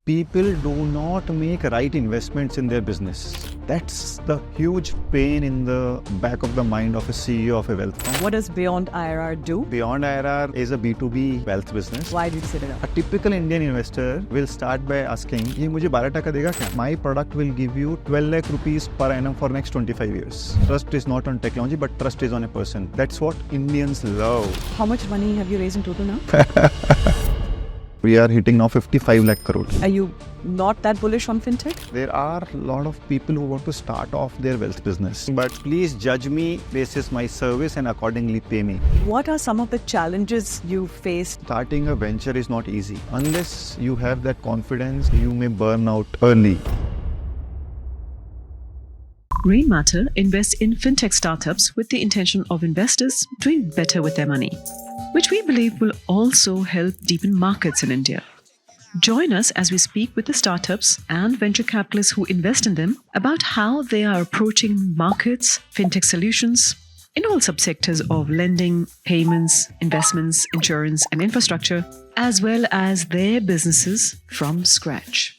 People do not make right investments in their business. That's the huge pain in the back of the mind of a CEO of a wealth fund. What does BeyondIRR do? BeyondIRR is a B2B wealth business. Why did you set it up? A typical Indian investor will start by asking, "ये मुझे 12% देगा क्या?" My product will give you 12 lakh rupees per annum for next 25 years. Trust is not on technology, but trust is on a person. That's what Indians love. How much money have you raised in total now? We are hitting now 55 lakh crore. Are you not that bullish on fintech? There are a lot of people who want to start off their wealth business. But please judge me basis my service and accordingly pay me. What are some of the challenges you faced? Starting a venture is not easy. Unless you have that confidence, you may burn out early. Rainmatter invests in fintech startups with the intention of investors doing better with their money, which we believe will also help deepen markets in India. Join us as we speak with the startups and venture capitalists who invest in them about how they are approaching markets, fintech solutions in all subsectors of lending, payments, investments, insurance, and infrastructure, as well as their businesses from scratch.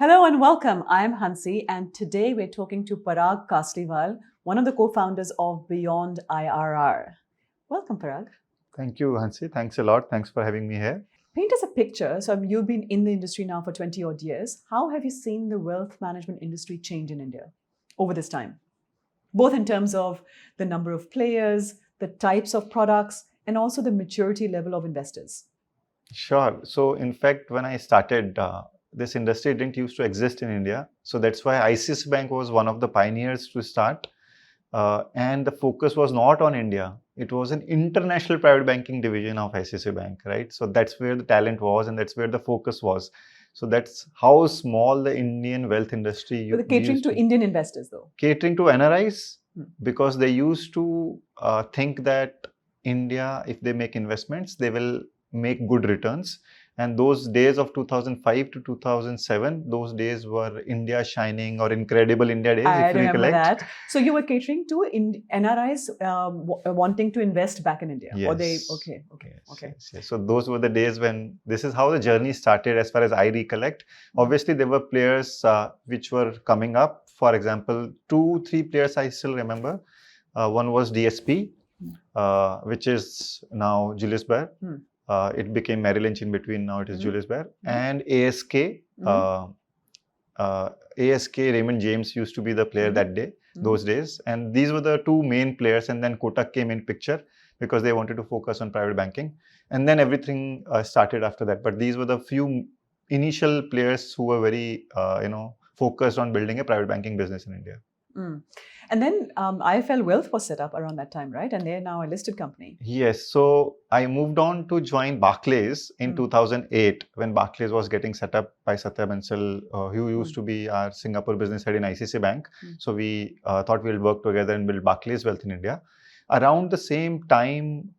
Hello and welcome. I'm Hansi, and today we're talking to Parag Kasliwal, one of the co-founders of BeyondIRR. Welcome, Parag. Thank you, Hansi. Thanks a lot. Thanks for having me here. Paint us a picture. So you've been in the industry now for 20 odd years. How have you seen the wealth management industry change in India over this time? Both in terms of the number of players, the types of products, and also the maturity level of investors. Sure. So in fact, when I started, this industry didn't used to exist in India. So that's why ICICI Bank was one of the pioneers to start. And the focus was not on India. It was an international private banking division of ICICI Bank, right? So that's where the talent was and that's where the focus was. So that's how small the Indian wealth industry. So they're catering to Indian investors though? Catering to NRIs because they used to think that India, if they make investments, they will make good returns. And those days of 2005 to 2007, those days were India shining or incredible India days. I remember that. So you were catering to NRIs wanting to invest back in India? Yes. Or they, okay. Yes. So those were the days when this is how the journey started as far as I recollect. Obviously, there were players which were coming up. For example, 2-3 players I still remember. One was DSP, which is now Julius Baer. It became Merrill Lynch in between, now it is Julius Baer. And ASK, ASK, Raymond James used to be the player that day, those days. And these were the two main players. And then Kotak came in picture because they wanted to focus on private banking. And then everything started after that. But these were the few initial players who were very, focused on building a private banking business in India. And then IFL Wealth was set up around that time, right? And they're now a listed company. Yes. So I moved on to join Barclays in 2008 when Barclays was getting set up by Satya Bansal, who used to be our Singapore business head in ICICI Bank. So we thought we'll work together and build Barclays Wealth in India. Around the same time,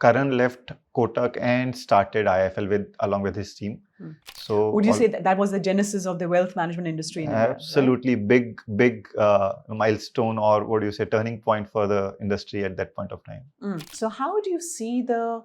Karan left Kotak and started IFL along with his team. So would you say that was the genesis of the wealth management industry in India? Absolutely, right? big milestone, or what do you say, turning point for the industry at that point of time. So how do you see the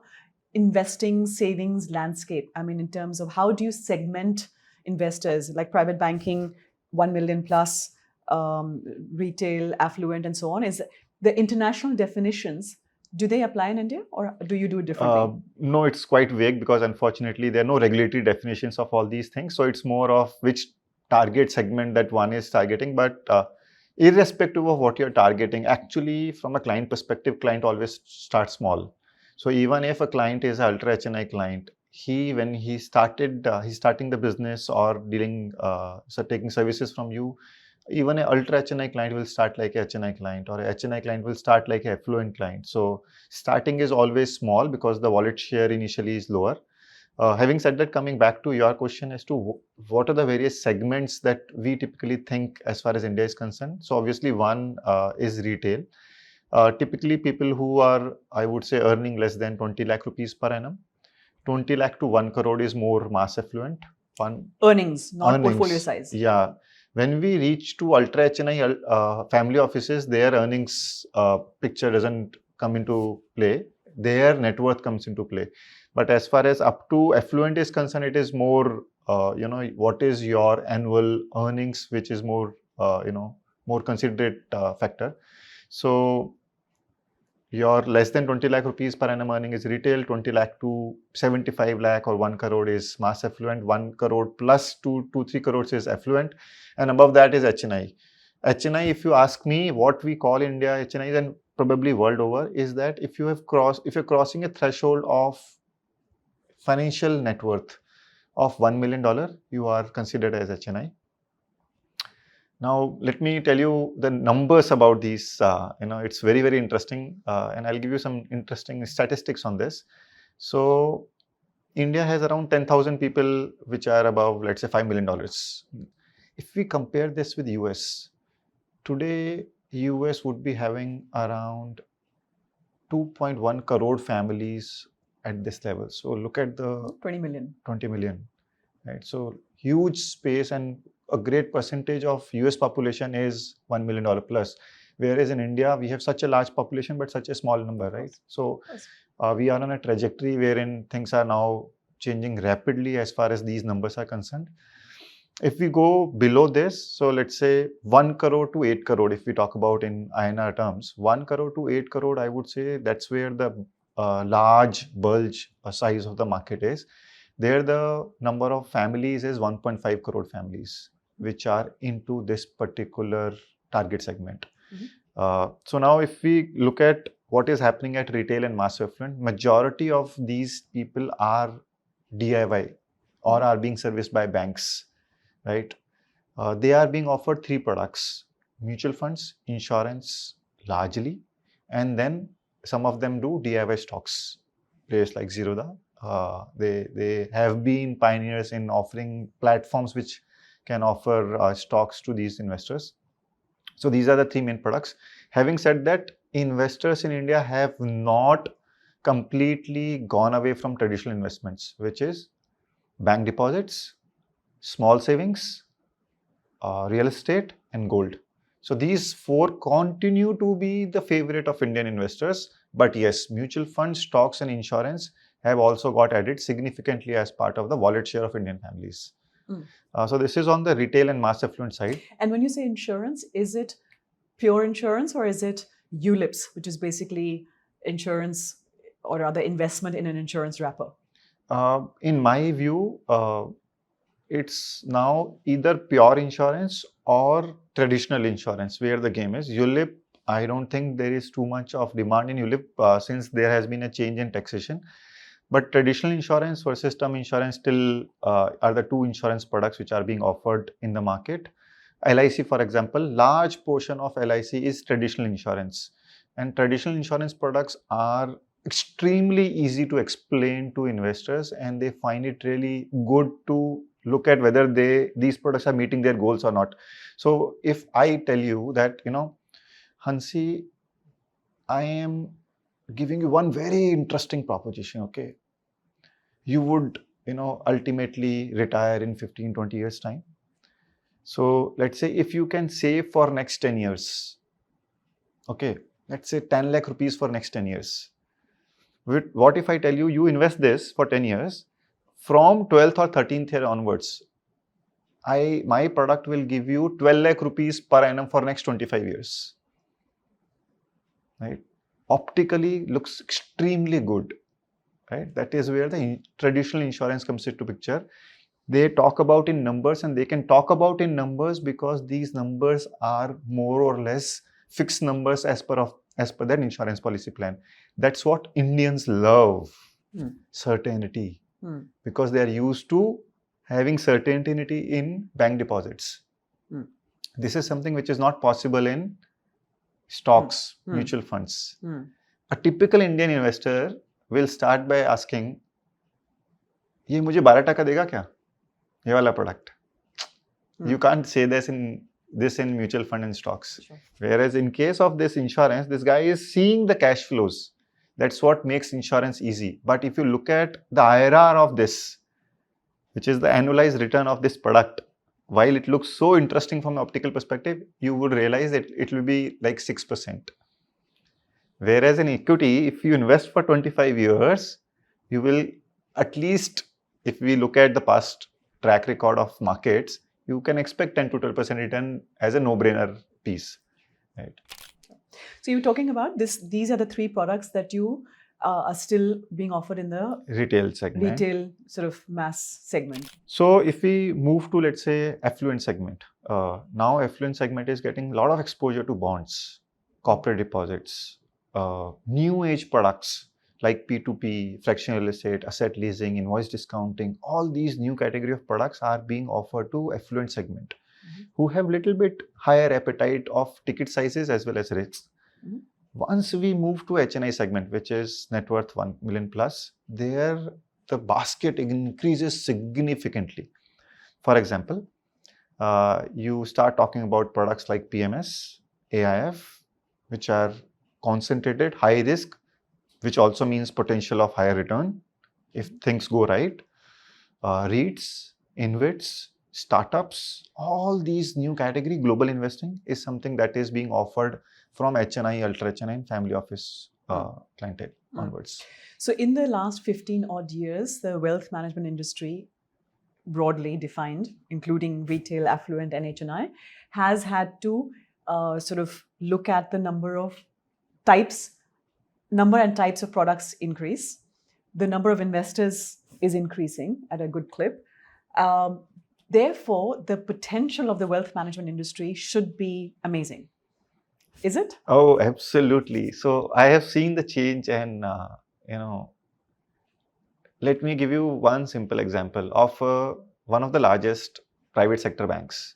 investing savings landscape? I mean, in terms of how do you segment investors like private banking, 1 million plus, retail, affluent, and so on? Is the international definitions, do they apply in India or do you do it differently? No, it's quite vague because unfortunately there are no regulatory definitions of all these things. So it's more of which target segment that one is targeting. But irrespective of what you're targeting, actually from a client perspective, client always starts small. So even if a client is an ultra HNI client, when he's starting the business or taking services from you, even an ultra HNI client will start like a HNI client, or a HNI client will start like a affluent client. So starting is always small because the wallet share initially is lower. Having said that, coming back to your question as to what are the various segments that we typically think as far as India is concerned. So obviously one is retail. Typically people who are, I would say, earning less than 20 lakh rupees per annum. 20 lakh to 1 crore is more mass affluent. Earnings, not portfolio size. Yeah. When we reach to ultra HNI family offices, their earnings picture doesn't come into play. Their net worth comes into play. But as far as up to affluent is concerned, it is more, what is your annual earnings, which is more, more considerate factor. So your less than 20 lakh rupees per annum earning is retail, 20 lakh to 75 lakh or 1 crore is mass affluent, 1 crore plus 2 to 3 crores is affluent, and above that is HNI. HNI, if you ask me what we call India HNI, then probably world over, is that if you're crossing a threshold of financial net worth of $1 million, you are considered as HNI. Now, let me tell you the numbers about these. It's very, very interesting, and I'll give you some interesting statistics on this. So, India has around 10,000 people which are above, let's say, $5 million. If we compare this with US, today US would be having around 2.1 crore families at this level. So, look at the 20 million. 20 million, right? So, huge space, and a great percentage of US population is $1 million plus, whereas in India we have such a large population but such a small number, right? So we are on a trajectory wherein things are now changing rapidly as far as these numbers are concerned. If we go below this, so let's say 1 crore to 8 crore, if we talk about in INR terms, 1 crore to 8 crore, I would say that's where the large bulge size of the market is. There the number of families is 1.5 crore families, which are into this particular target segment. So now if we look at what is happening at retail and mass affluent, majority of these people are DIY or are being serviced by banks, right? They are being offered 3 products: mutual funds, insurance largely, and then some of them do DIY stocks. Players like Zerodha, they have been pioneers in offering platforms which can offer stocks to these investors. So these are the 3 main products. Having said that, investors in India have not completely gone away from traditional investments, which is bank deposits, small savings, real estate, and gold. So these 4 continue to be the favorite of Indian investors. But yes, mutual funds, stocks, and insurance have also got added significantly as part of the wallet share of Indian families. So this is on the retail and mass affluent side. And when you say insurance, is it pure insurance or is it ULIPs, which is basically insurance or rather investment in an insurance wrapper? In my view, it's now either pure insurance or traditional insurance where the game is. ULIP, I don't think there is too much of demand in ULIP since there has been a change in taxation. But traditional insurance versus term insurance still are the 2 insurance products which are being offered in the market. LIC, for example, large portion of LIC is traditional insurance. And traditional insurance products are extremely easy to explain to investors, and they find it really good to look at whether these products are meeting their goals or not. So if I tell you that, Hansi, I am giving you one very interesting proposition, okay? You would, ultimately retire in 15, 20 years time. So let's say if you can save for next 10 years, okay, let's say 10 lakh rupees for next 10 years. What if I tell you, you invest this for 10 years, from 12th or 13th year onwards, my product will give you 12 lakh rupees per annum for next 25 years, right? Optically looks extremely good, right? That is where the traditional insurance comes into picture. They talk about in numbers, and they can talk about in numbers because these numbers are more or less fixed numbers as per that insurance policy plan. That's what Indians love, certainty, because they are used to having certainty in bank deposits. This is something which is not possible in stocks, mutual funds. A typical Indian investor will start by asking, ये मुझे 12% देगा क्या? ये वाला product. You can't say this in mutual fund and stocks. Sure. Whereas in case of this insurance, this guy is seeing the cash flows. That's what makes insurance easy. But if you look at the IRR of this, which is the annualized return of this product, while it looks so interesting from an optical perspective, you would realize that it will be like 6%. Whereas in equity, if you invest for 25 years, you will at least if we look at the past track record of markets, you can expect 10 to 12% return as a no-brainer piece, right? So you're talking about this. These are the three products that you are still being offered in the Retail segment. retail sort of mass segment. So if we move to, let's say, affluent segment, now affluent segment is getting a lot of exposure to bonds, corporate deposits, new age products like P2P, fractional real estate, asset leasing, invoice discounting. All these new category of products are being offered to affluent segment, who have little bit higher appetite of ticket sizes as well as risks. Once we move to HNI segment, which is net worth 1 million plus, there the basket increases significantly. For example, you start talking about products like PMS, AIF, which are concentrated, high risk, which also means potential of higher return if things go right. REITs, InvITs, startups, all these new category, global investing is something that is being offered from HNI, ultra HNI, and family office clientele onwards. So in the last 15 odd years, the wealth management industry, broadly defined, including retail, affluent, and HNI, has had to sort of look at the number and types of products increase. The number of investors is increasing at a good clip. Therefore, the potential of the wealth management industry should be amazing. Is it? Oh, absolutely. So I have seen the change, and let me give you one simple example of one of the largest private sector banks.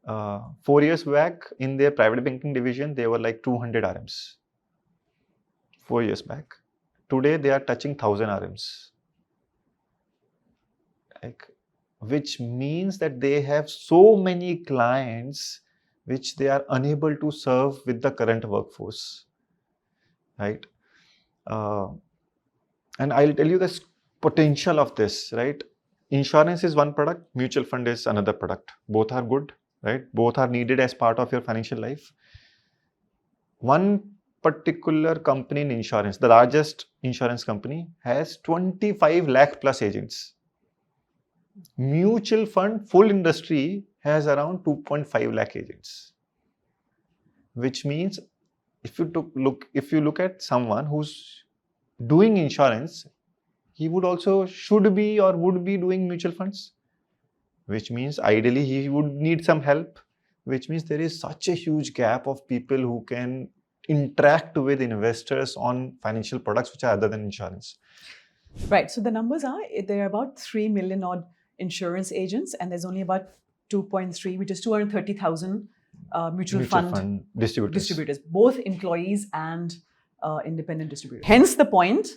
4 years back, in their private banking division, they were like 200 RMs. 4 years back. Today, they are touching 1,000 RMs. Which means that they have so many clients which they are unable to serve with the current workforce, right? And I'll tell you the potential of this, right? Insurance is one product, mutual fund is another product. Both are good, right? Both are needed as part of your financial life. One particular company in insurance, the largest insurance company, has 25 lakh plus agents. Mutual fund, full industry has around 2.5 lakh agents. Which means if you look at someone who's doing insurance, he should be doing mutual funds. Which means ideally he would need some help. Which means there is such a huge gap of people who can interact with investors on financial products which are other than insurance. Right. So the numbers are, there are about 3 million odd insurance agents, and there's only about 2.3, which is 230,000 mutual fund distributors, both employees and independent distributors. Hence the point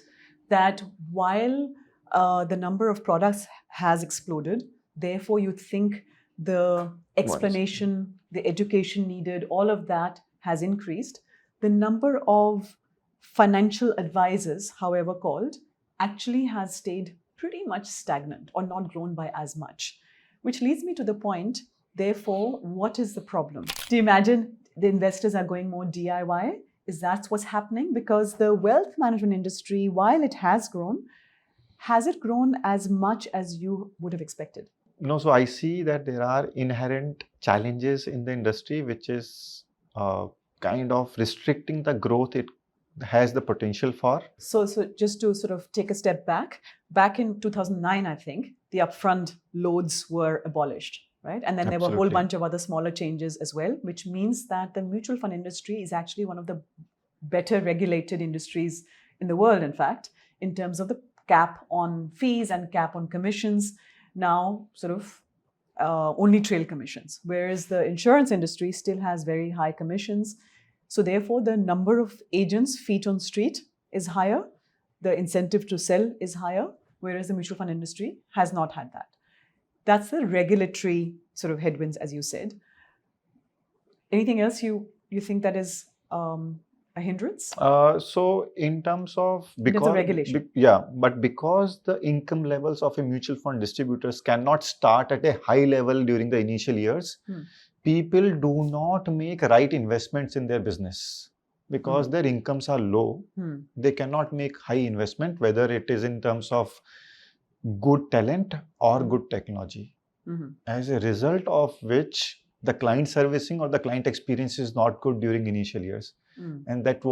that while the number of products has exploded, therefore you think the explanation, the education needed, all of that has increased. The number of financial advisors, however called, actually has stayed pretty much stagnant or not grown by as much, which leads me to the point, therefore, what is the problem? Do you imagine the investors are going more DIY? Is that what's happening? Because the wealth management industry, while it has grown, has it grown as much as you would have expected? No, so I see that there are inherent challenges in the industry, which is kind of restricting the growth it has the potential for. So just to sort of take a step back in 2009, I think, the upfront loads were abolished, right? And then there were a whole bunch of other smaller changes as well, which means that the mutual fund industry is actually one of the better regulated industries in the world, in fact, in terms of the cap on fees and cap on commissions, now sort of only trail commissions, whereas the insurance industry still has very high commissions. So therefore, the number of agents, feet on street, is higher. The incentive to sell is higher, whereas the mutual fund industry has not had that. That's the regulatory sort of headwinds, as you said. Anything else you think that is a hindrance? So in terms of regulation. But because the income levels of a mutual fund distributors cannot start at a high level during the initial years, people do not make right investments in their business. because their incomes are low. They cannot make high investment, whether it is in terms of good talent or good technology. As a result of which the client servicing or the client experience is not good during initial years. And that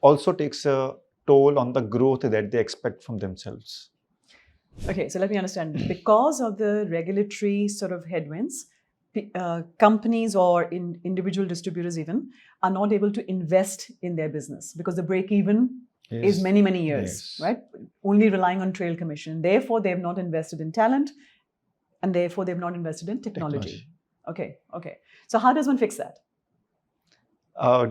also takes a toll on the growth that they expect from themselves. Okay, so let me understand. Because of the regulatory sort of headwinds, companies or individual distributors even are not able to invest in their business because the break even is many, many years, right? Only relying on trail commission. Therefore, they have not invested in talent and therefore they've not invested in technology. Okay. So how does one fix that?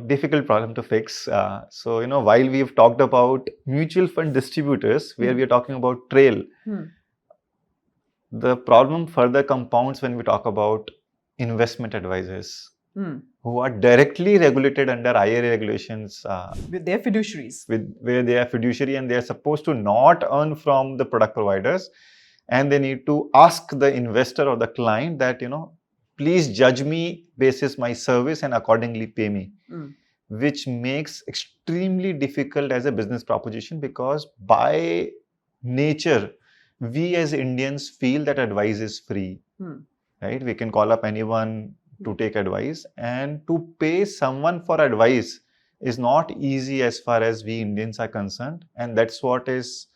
Difficult problem to fix. So, while we've talked about mutual fund distributors, where we are talking about trail, the problem further compounds when we talk about investment advisors who are directly regulated under IRA regulations. With their fiduciaries. Where they are fiduciary and they are supposed to not earn from the product providers. And they need to ask the investor or the client that, please judge me basis my service and accordingly pay me, which makes extremely difficult as a business proposition because by nature, we as Indians feel that advice is free, right? We can call up anyone to take advice, and to pay someone for advice is not easy as far as we Indians are concerned. And that's what is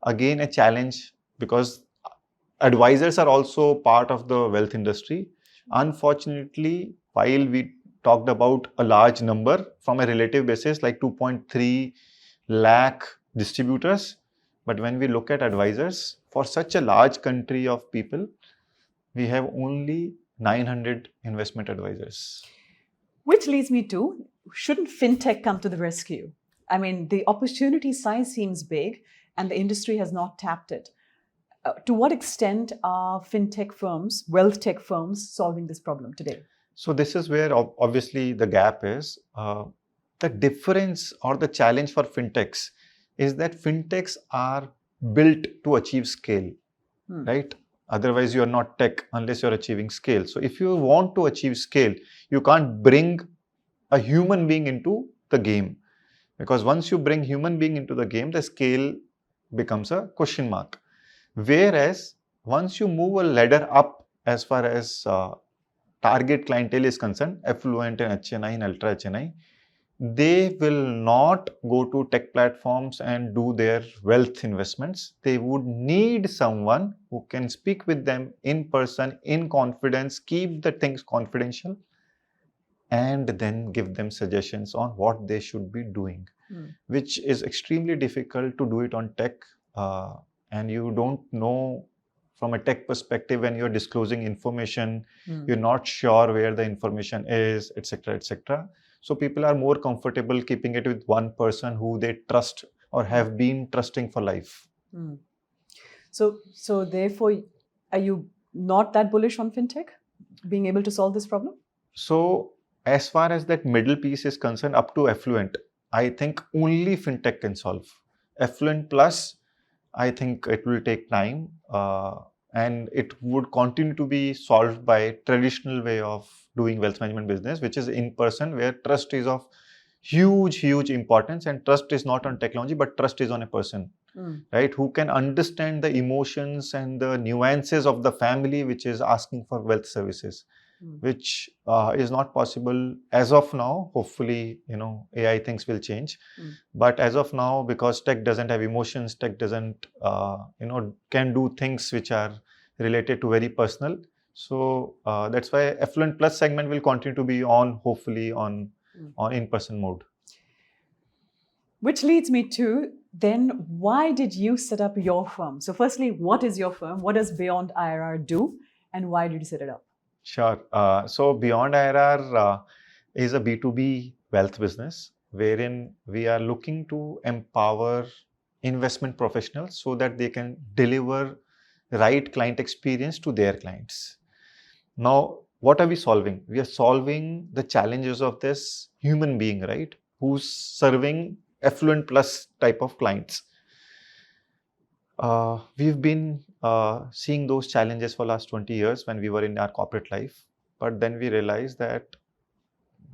again a challenge because advisors are also part of the wealth industry. Unfortunately, while we talked about a large number from a relative basis like 2.3 lakh distributors, but when we look at advisors for such a large country of people, we have only 900 investment advisors. Which leads me to, shouldn't fintech come to the rescue? I mean, the opportunity size seems big and the industry has not tapped it. To what extent are fintech firms, wealth tech firms, solving this problem today? So this is where obviously the gap is. The difference or the challenge for fintechs is that fintechs are built to achieve scale, right? Otherwise, you are not tech unless you're achieving scale. So if you want to achieve scale, you can't bring a human being into the game. Because once you bring human being into the game, the scale becomes a question mark. Whereas once you move a ladder up as far as target clientele is concerned, affluent and HNI and ultra HNI, they will not go to tech platforms and do their wealth investments. They would need someone who can speak with them in person, in confidence, keep the things confidential, and then give them suggestions on what they should be doing, which is extremely difficult to do it on tech. And you don't know from a tech perspective when you're disclosing information, you're not sure where the information is, etc., etc. So people are more comfortable keeping it with one person who they trust or have been trusting for life. So therefore, are you not that bullish on fintech being able to solve this problem? So as far as that middle piece is concerned, up to affluent, I think only fintech can solve. Affluent plus, I think it will take time and it would continue to be solved by traditional way of doing wealth management business, which is in person, where trust is of huge importance, and trust is not on technology, but trust is on a person, right? Who can understand the emotions and the nuances of the family which is asking for wealth services, which is not possible as of now. Hopefully, AI things will change. But as of now, because tech doesn't have emotions, tech doesn't, can do things which are related to very personal. So that's why affluent plus segment will continue to be hopefully on in-person mode. Which leads me to, then why did you set up your firm? So firstly, what is your firm? What does BeyondIRR do? And why did you set it up? Sure. So BeyondIRR is a B2B wealth business wherein we are looking to empower investment professionals so that they can deliver the right client experience to their clients. Now, what are we solving? We are solving the challenges of this human being, right? Who's serving affluent plus type of clients. We've been seeing those challenges for last 20 years when we were in our corporate life. But then we realized that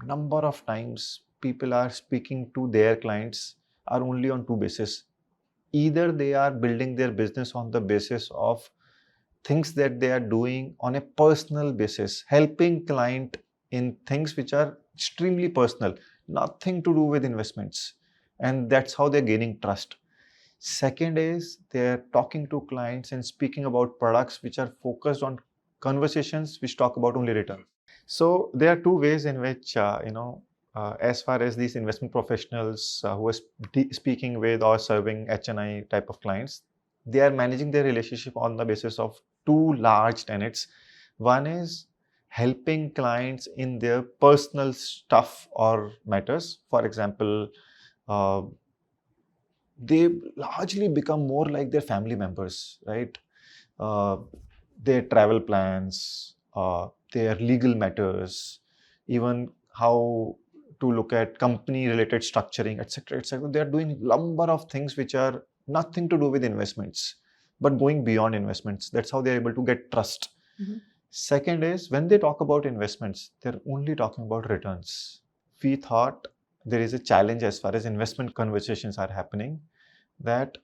number of times people are speaking to their clients are only on two bases. Either they are building their business on the basis of things that they are doing on a personal basis, helping client in things which are extremely personal, nothing to do with investments. And that's how they're gaining trust. Second is they're talking to clients and speaking about products which are focused on conversations which talk about only return. So there are two ways in which, as far as these investment professionals who are speaking with or serving H&I type of clients, they are managing their relationship on the basis of two large tenets. One is helping clients in their personal stuff or matters. For example, they largely become more like their family members, right? Their travel plans, their legal matters, even how to look at company-related structuring, etc., etc. They are doing number of things which are nothing to do with investments, but going beyond investments. That's how they're able to get trust. Mm-hmm. Second is when they talk about investments, they're only talking about returns. We thought there is a challenge as far as investment conversations are happening, that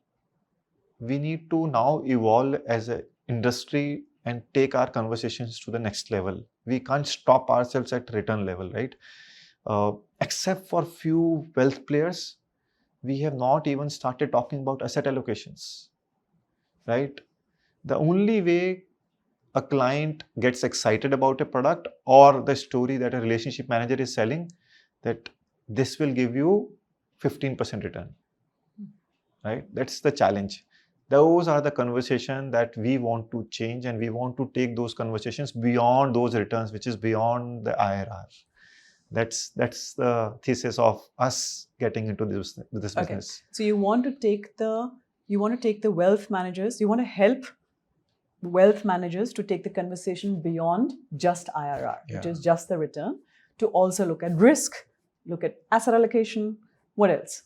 we need to now evolve as an industry and take our conversations to the next level. We can't stop ourselves at return level, right? Except for few wealth players, we have not even started talking about asset allocations, right? The only way a client gets excited about a product or the story that a relationship manager is selling, that this will give you 15% return, right? That's the challenge. Those are the conversation that we want to change, and we want to take those conversations beyond those returns, which is beyond the IRR. That's the thesis of us getting into this business. So you want to take the wealth managers, you want to help wealth managers to take the conversation beyond just IRR, which is just the return, to also look at risk, look at asset allocation. What else?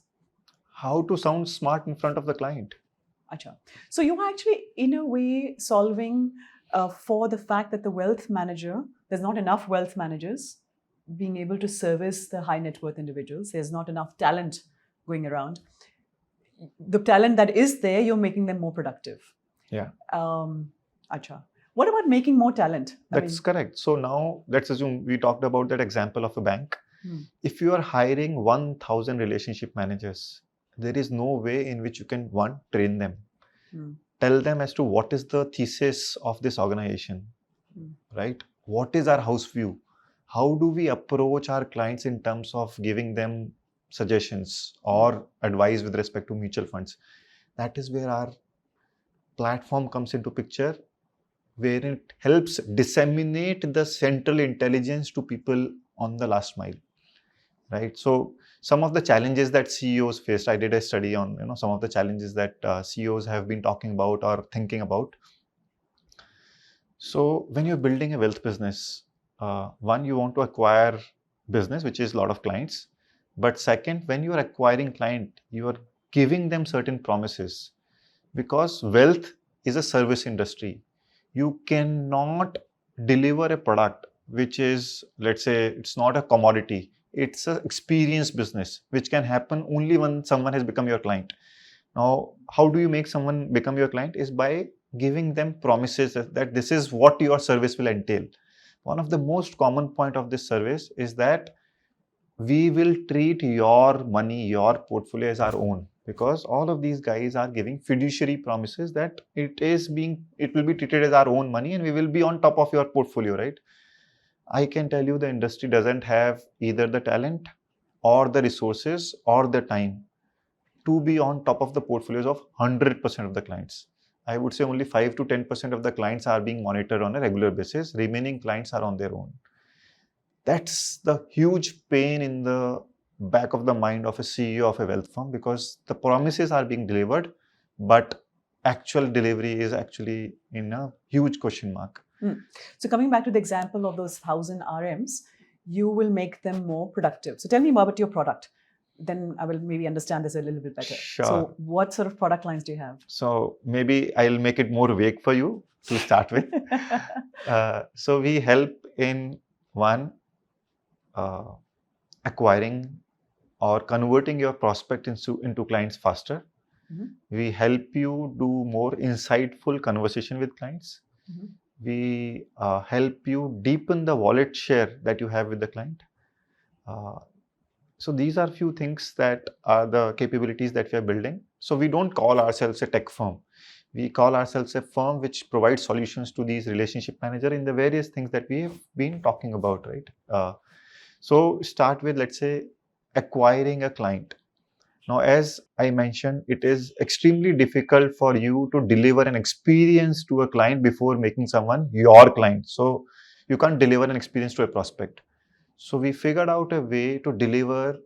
How to sound smart in front of the client. Achha. So you are actually, in a way, solving for the fact that the wealth manager, there's not enough wealth managers being able to service the high net worth individuals. There's not enough talent going around. The talent that is there, you're making them more productive. Yeah. Achha. What about making more talent? That's correct. So now let's assume we talked about that example of a bank. If you are hiring 1,000 relationship managers, there is no way in which you can, one, train them, tell them as to what is the thesis of this organization, right? What is our house view? How do we approach our clients in terms of giving them suggestions or advice with respect to mutual funds? That is where our platform comes into picture, where it helps disseminate the central intelligence to people on the last mile, right? So some of the challenges that CEOs faced, I did a study on some of the challenges that CEOs have been talking about or thinking about. So when you're building a wealth business, one, you want to acquire business, which is a lot of clients. But second, when you are acquiring client, you are giving them certain promises, because wealth is a service industry. You cannot deliver a product which is, let's say, it's not a commodity. It's an experience business, which can happen only when someone has become your client. Now, how do you make someone become your client? Is by giving them promises that this is what your service will entail. One of the most common point of this service is that we will treat your money, your portfolio as our own, because all of these guys are giving fiduciary promises that it will be treated as our own money and we will be on top of your portfolio, right? I can tell you the industry doesn't have either the talent or the resources or the time to be on top of the portfolios of 100% of the clients. I would say only 5 to 10% of the clients are being monitored on a regular basis. Remaining clients are on their own. That's the huge pain in the back of the mind of a CEO of a wealth firm, because the promises are being delivered, but actual delivery is actually in a huge question mark. So coming back to the example of those 1,000 RMs, you will make them more productive. So tell me more about your product. Then I will maybe understand this a little bit better. Sure. So what sort of product lines do you have? So maybe I'll make it more vague for you to start with. So we help in one, acquiring or converting your prospect into clients faster. Mhm. We help you do more insightful conversation with clients. Mhm. We help you deepen the wallet share that you have with the client. So these are few things that are the capabilities that we are building. So we don't call ourselves a tech firm. We call ourselves a firm which provides solutions to these relationship manager in the various things that we have been talking about, right? So start with, let's say, acquiring a client. Now, as I mentioned, it is extremely difficult for you to deliver an experience to a client before making someone your client. So you can't deliver an experience to a prospect. So we figured out a way to deliver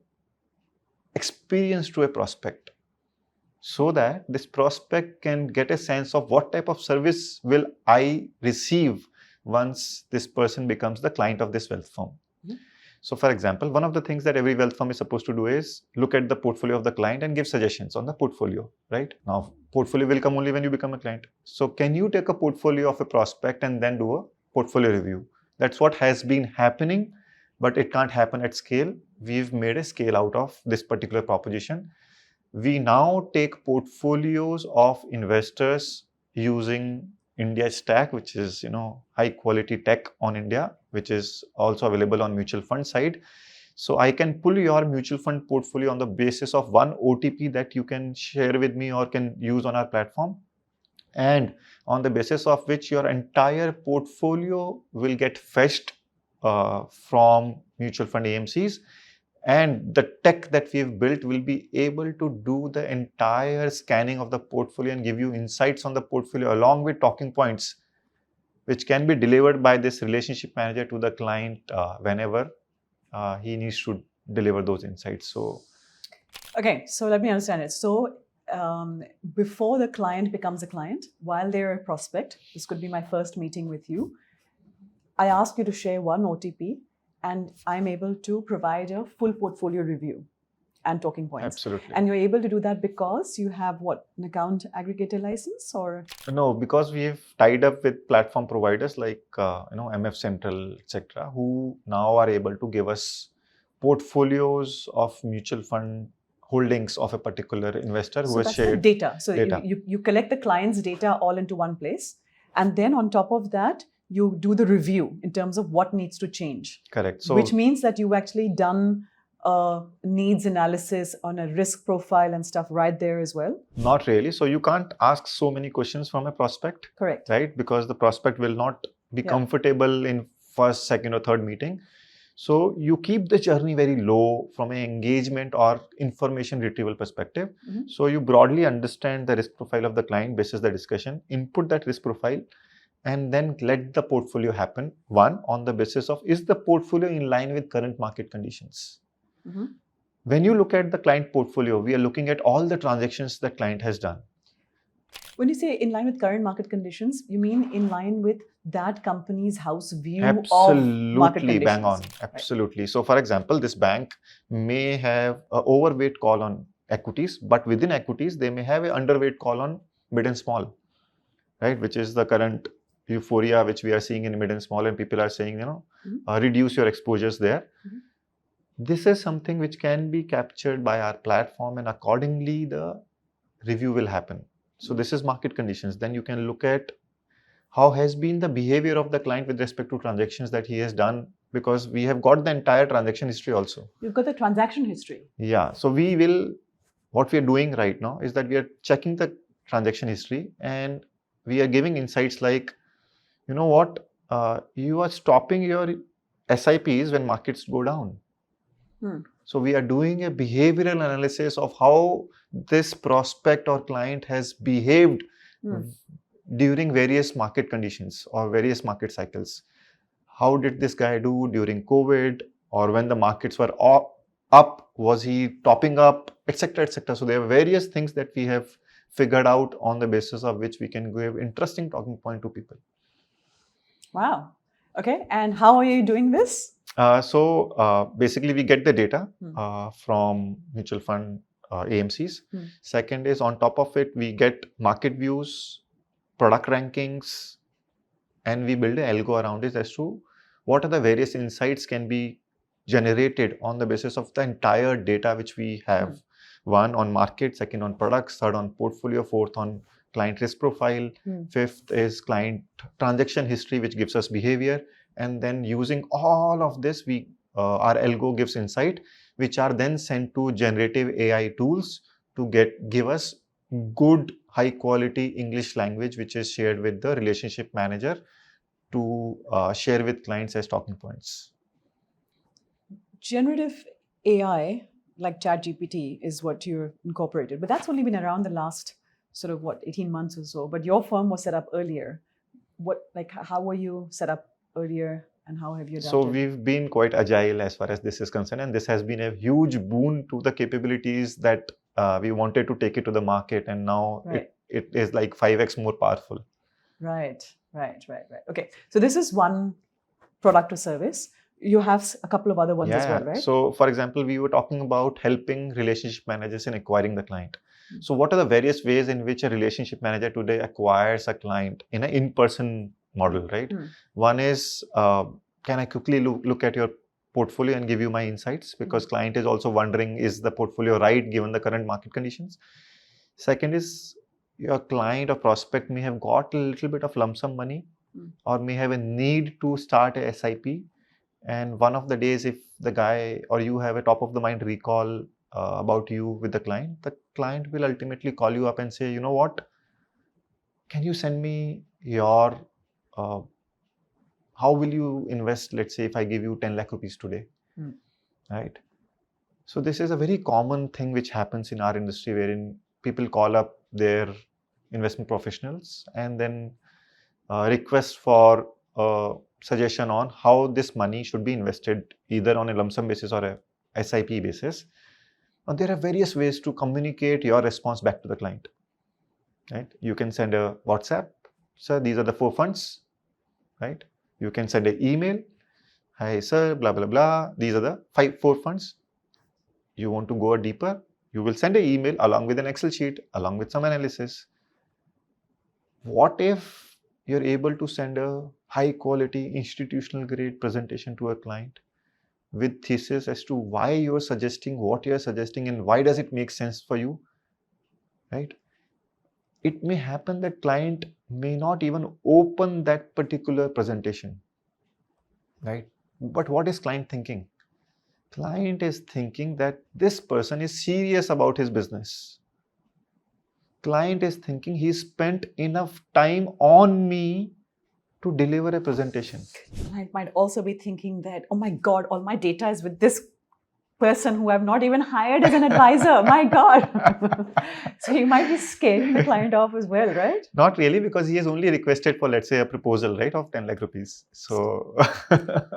experience to a prospect so that this prospect can get a sense of what type of service will I receive once this person becomes the client of this wealth firm. Mhm. So for example, one of the things that every wealth firm is supposed to do is look at the portfolio of the client and give suggestions on the portfolio, right? Now, portfolio will come only when you become a client. So can you take a portfolio of a prospect and then do a portfolio review? That's what has been happening, but it can't happen at scale. We've made a scale out of this particular proposition. We now take portfolios of investors using India Stack, which is high quality tech on India, which is also available on mutual fund side. So I can pull your mutual fund portfolio on the basis of one OTP that you can share with me or can use on our platform, and on the basis of which your entire portfolio will get fetched from mutual fund AMCs, and the tech that we've built will be able to do the entire scanning of the portfolio and give you insights on the portfolio along with talking points, which can be delivered by this relationship manager to the client whenever he needs to deliver those insights. So Okay, so let me understand it. So before the client becomes a client, while they're a prospect, this could be my first meeting with you, I ask you to share one OTP and I'm able to provide a full portfolio review and talking points. absolutely. And you're able to do that because you have what, an account aggregator license or? No, because we've tied up with platform providers like MF Central, etc., who now are able to give us portfolios of mutual fund holdings of a particular investor who So has that's the shared data. So data. you collect the client's data all into one place. And then on top of that, you do the review in terms of what needs to change. Correct. So which means that you've actually done needs analysis on a risk profile and stuff right there as well? Not really. So you can't ask so many questions from a prospect. Correct. Right? Because the prospect will not be Yeah. comfortable in first, second, or third meeting. So you keep the journey very low from an engagement or information retrieval perspective. Mhm. So you broadly understand the risk profile of the client basis the discussion, input that risk profile, and then let the portfolio happen. One, on the basis of, is the portfolio in line with current market conditions? Mhm. When you look at the client portfolio, we are looking at all the transactions that client has done. When you say in line with current market conditions, you mean in line with that company's house view of market Absolutely, conditions? bang on. Absolutely. So, for example, this bank may have an overweight call on equities, but within equities, they may have an underweight call on mid and small, right? Which is the current euphoria which we are seeing in mid and small, and people are saying, reduce your exposures there. Mhm. This is something which can be captured by our platform, and accordingly, the review will happen. So, this is market conditions. Then you can look at how has been the behavior of the client with respect to transactions that he has done, because we have got the entire transaction history also. You've got the transaction history. Yeah. So what we are doing right now is that we are checking the transaction history and we are giving insights like, you know what, you are stopping your SIPs when markets go down. So we are doing a behavioral analysis of how this prospect or client has behaved during various market conditions or various market cycles. How did this guy do during COVID, or when the markets were up, was he topping up, etc., etc. So there are various things that we have figured out on the basis of which we can give interesting talking point to people. Wow. Okay. And how are you doing this? So basically we get the data from mutual fund AMCs. Second is, on top of it, we get market views, product rankings, and we build an algo around it as to what are the various insights can be generated on the basis of the entire data which we have. One on market, second on products, third on portfolio, fourth on client risk profile, fifth is client transaction history, which gives us behavior. And then using all of this, our algo gives insight, which are then sent to generative AI tools to give us good high quality English language, which is shared with the relationship manager to share with clients as talking points. Generative AI, like ChatGPT, is what you incorporated, but that's only been around the last 18 months or so. But your firm was set up earlier. How were you set up earlier, and how have you adapted? So we've been quite agile as far as this is concerned, and this has been a huge boon to the capabilities that we wanted to take it to the market, and now it is like 5x more powerful. Right. Okay, so this is one product or service. You have a couple of other ones as well, right? So, for example, we were talking about helping relationship managers in acquiring the client. So, what are the various ways in which a relationship manager today acquires a client in an in-person model, right? One is, can I quickly look at your portfolio and give you my insights? Because client is also wondering, is the portfolio right given the current market conditions? Second is, your client or prospect may have got a little bit of lump sum money or may have a need to start a SIP. And one of the days, if the guy or you have a top of the mind recall about you with the client will ultimately call you up and say, you know what, can you send me your, how will you invest, let's say, if I give you 10 lakh rupees today, right? So this is a very common thing which happens in our industry, wherein people call up their investment professionals and then request for suggestion on how this money should be invested, either on a lump sum basis or a SIP basis. And there are various ways to communicate your response back to the client, right? You can send a WhatsApp, sir, these are the 4 funds, right? You can send an email, hi sir, blah, blah, blah, these are the 4 funds. You want to go deeper, you will send an email along with an Excel sheet, along with some analysis. What if you're able to send a high quality institutional grade presentation to a client with thesis as to why you're suggesting what you're suggesting and why does it make sense for you, right? It may happen that client may not even open that particular presentation, right? But what is client thinking? Client is thinking that this person is serious about his business. Client is thinking he spent enough time on me to deliver a presentation. Client might also be thinking that, oh my God, all my data is with this person who I've not even hired as an advisor. My God. So you might be scaring the client off as well, right? Not really, because he has only requested for, let's say, a proposal, right, of 10 lakh rupees. So.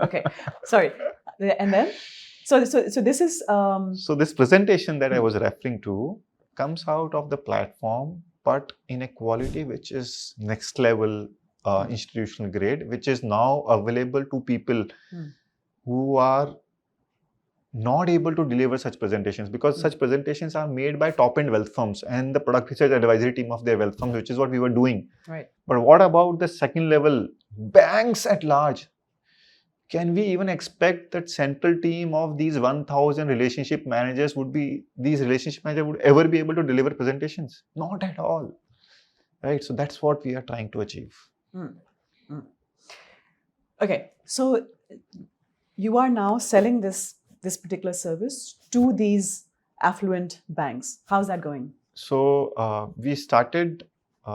Okay, sorry. And then? So this is. So this presentation that I was referring to comes out of the platform, but in a quality which is next level institutional grade, which is now available to people who are not able to deliver such presentations, because such presentations are made by top-end wealth firms and the product research advisory team of their wealth firms, which is what we were doing. Right. But what about the second level banks at large? Can we even expect that central team of these 1,000 relationship managers would ever be able to deliver presentations? Not at all, right? So that's what we are trying to achieve. Okay, so you are now selling this particular service to these affluent banks. How's that going? So we started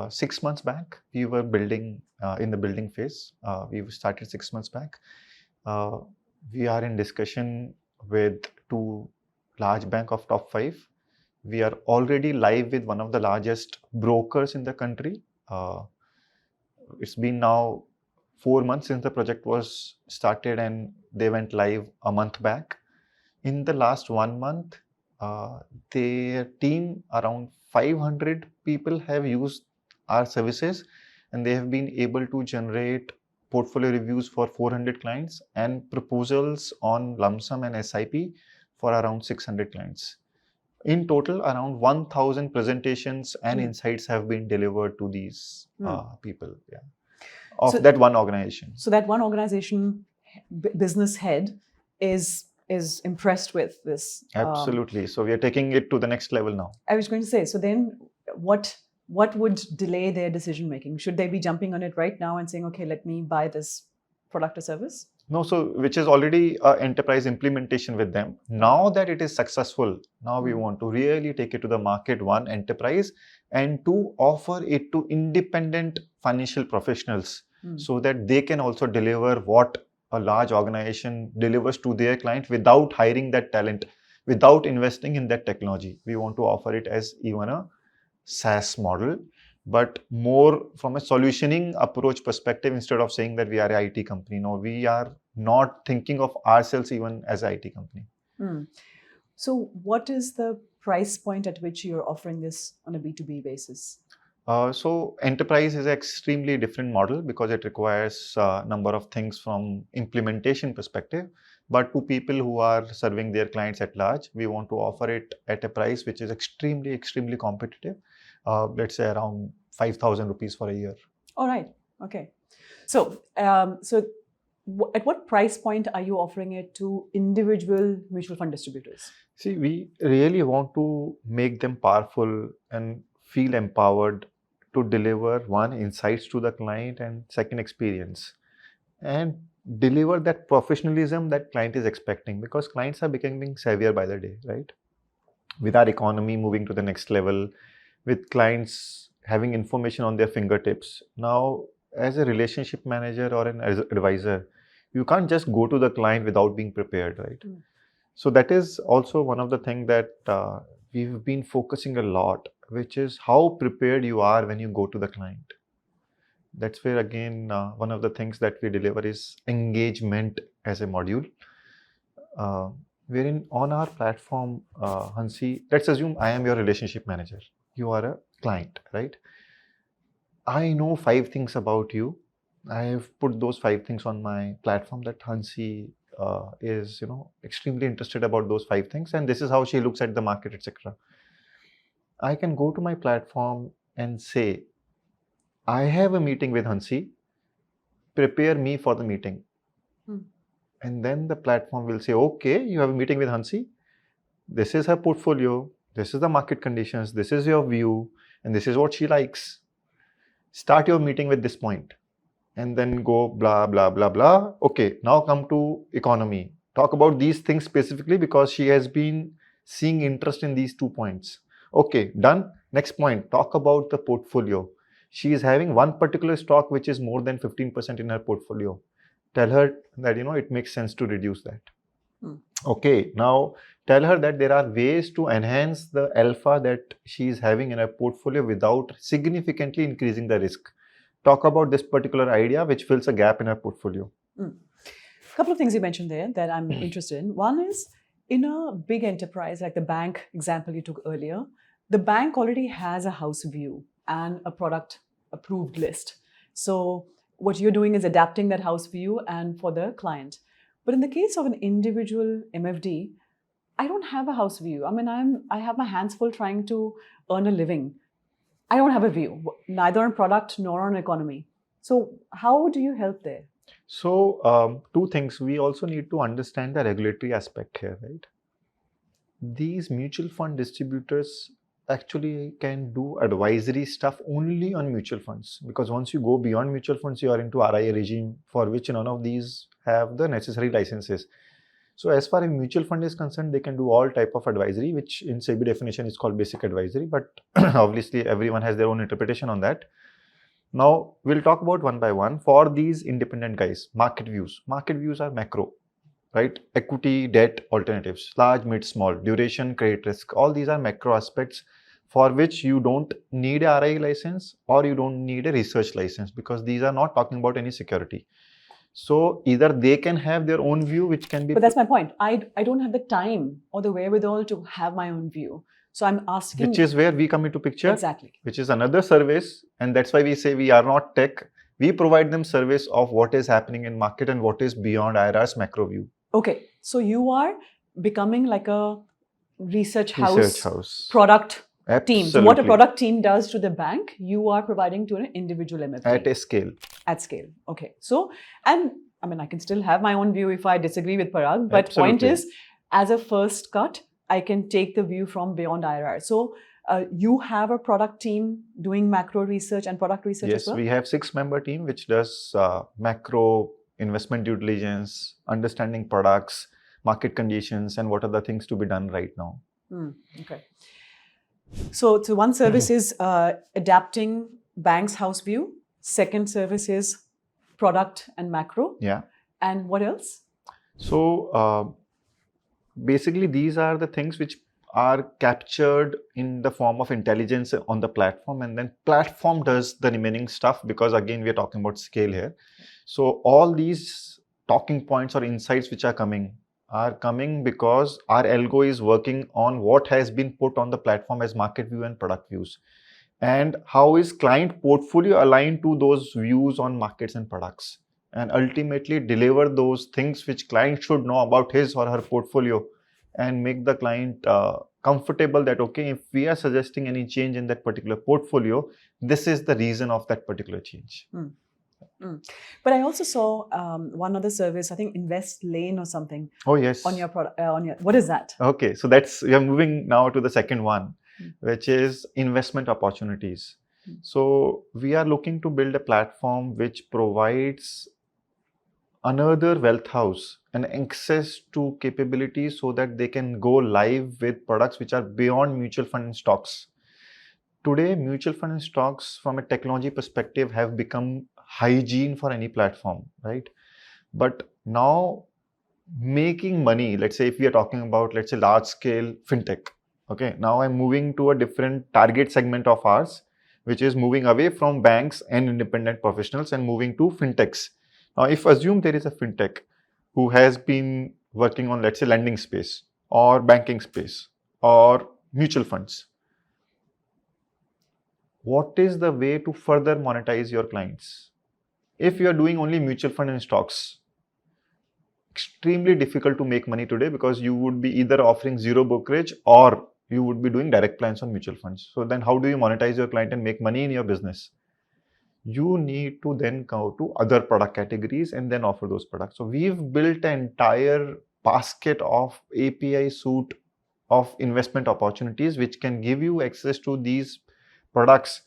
6 months back. We were building in the building phase. We started 6 months back. We are in discussion with 2 large bank of top 5. We are already live with one of the largest brokers in the country. It's been now 4 months since the project was started and they went live a month back. In the last 1 month, their team, around 500 people, have used our services and they have been able to generate portfolio reviews for 400 clients and proposals on lump sum and SIP for around 600 clients. In total, around 1,000 presentations and insights have been delivered to these people. Yeah, of that one organization. So that one organization business head is is impressed with this. Absolutely. So we are taking it to the next level now. I was going to say, so then what would delay their decision making? Should they be jumping on it right now and saying, okay, let me buy this product or service? No, so which is already enterprise implementation with them. Now that it is successful, now we want to really take it to the market, one, enterprise, and two, offer it to independent financial professionals so that they can also deliver what a large organization delivers to their client without hiring that talent, without investing in that technology. We want to offer it as even a SaaS model, but more from a solutioning approach perspective instead of saying that we are an IT company. No, we are not thinking of ourselves even as an IT company. So what is the price point at which you're offering this on a B2B basis? So enterprise is an extremely different model because it requires a number of things from implementation perspective. But to people who are serving their clients at large, we want to offer it at a price which is extremely, extremely competitive. Let's say around 5,000 rupees for a year. All right. Okay. So, at what price point are you offering it to individual mutual fund distributors? See, we really want to make them powerful and feel empowered to deliver one, insights to the client, and second, experience, and deliver that professionalism that client is expecting, because clients are becoming savvier by the day, right? With our economy moving to the next level, with clients having information on their fingertips. Now, as a relationship manager or an advisor, you can't just go to the client without being prepared, right? So that is also one of the things that we've been focusing a lot, which is how prepared you are when you go to the client. That's where, again, one of the things that we deliver is engagement as a module. Wherein on our platform, Hansi, let's assume I am your relationship manager. You are a client, right? I know 5 things about you. I have put those 5 things on my platform that Hansi is, extremely interested about those 5 things, and this is how she looks at the market, etc. I can go to my platform and say, I have a meeting with Hansi. Prepare me for the meeting. And then the platform will say, okay, you have a meeting with Hansi. This is her portfolio. This is the market conditions. This is your view. And this is what she likes. Start your meeting with this point. And then go blah, blah, blah, blah. Okay, now come to economy. Talk about these things specifically because she has been seeing interest in these 2 points. Okay, done. Next point, talk about the portfolio. She is having one particular stock which is more than 15% in her portfolio. Tell her that, it makes sense to reduce that. Okay, now tell her that there are ways to enhance the alpha that she is having in her portfolio without significantly increasing the risk. Talk about this particular idea which fills a gap in her portfolio. A couple of things you mentioned there that I'm interested in. One is, in a big enterprise like the bank example you took earlier, the bank already has a house view and a product approved list. So what you're doing is adapting that house view and for the client. But in the case of an individual MFD, I don't have a house view. I mean, I have my hands full trying to earn a living. I don't have a view, neither on product nor on economy. So how do you help there? So 2 things. We also need to understand the regulatory aspect here, right? These mutual fund distributors actually can do advisory stuff only on mutual funds, because once you go beyond mutual funds, you are into RIA regime, for which none of these have the necessary licenses. So as far as mutual fund is concerned, they can do all type of advisory, which in SEBI definition is called basic advisory, but obviously everyone has their own interpretation on that. Now we'll talk about one by one. For these independent guys, market views. Market views are macro, right? Equity, debt, alternatives, large, mid, small, duration, credit risk. All these are macro aspects for which you don't need a RIA license or you don't need a research license, because these are not talking about any security. So either they can have their own view, which can be... But that's my point. I don't have the time or the wherewithal to have my own view. So I'm asking... Which is where we come into picture. Exactly. Which is another service. And that's why we say we are not tech. We provide them service of what is happening in market and what is BeyondIRR's macro view. Okay. So you are becoming like a research house. Product Absolutely. team. So what a product team does to the bank, you are providing to an individual MFD. At a scale. At scale. Okay. So, and I mean, I can still have my own view if I disagree with Parag, but point Absolutely. is, as a first cut, I can take the view from BeyondIRR. So you have a product team doing macro research and product research as Yes, well? we have 6-member team which does macro investment due diligence, understanding products, market conditions, and what are the things to be done right now. Okay. So one service is adapting bank's house view. Second service is product and macro. Yeah. And what else? So basically, these are the things which are captured in the form of intelligence on the platform, and then platform does the remaining stuff, because again, we are talking about scale here. So all these talking points or insights which are coming because our algo is working on what has been put on the platform as market view and product views, and how is client portfolio aligned to those views on markets and products, and ultimately deliver those things which client should know about his or her portfolio, and make the client comfortable that, okay, if we are suggesting any change in that particular portfolio, this is the reason of that particular change. But I also saw one other service, I think Ivestlane or something. Oh yes. On your product, what is that? Okay, so we are moving now to the second one, which is investment opportunities. So we are looking to build a platform which provides another wealth house and access to capabilities so that they can go live with products which are beyond mutual fund and stocks. Today, mutual fund and stocks from a technology perspective have become hygiene for any platform, right? But now making money, let's say if we are talking about, let's say, large scale fintech, okay, now I'm moving to a different target segment of ours, which is moving away from banks and independent professionals and moving to fintechs. Now, if assume there is a fintech who has been working on, let's say, lending space or banking space or mutual funds, what is the way to further monetize your clients? If you are doing only mutual fund and stocks, extremely difficult to make money today, because you would be either offering zero brokerage or you would be doing direct plans on mutual funds. So then how do you monetize your client and make money in your business? You need to then go to other product categories and then offer those products. So we've built an entire basket of API suite of investment opportunities which can give you access to these products,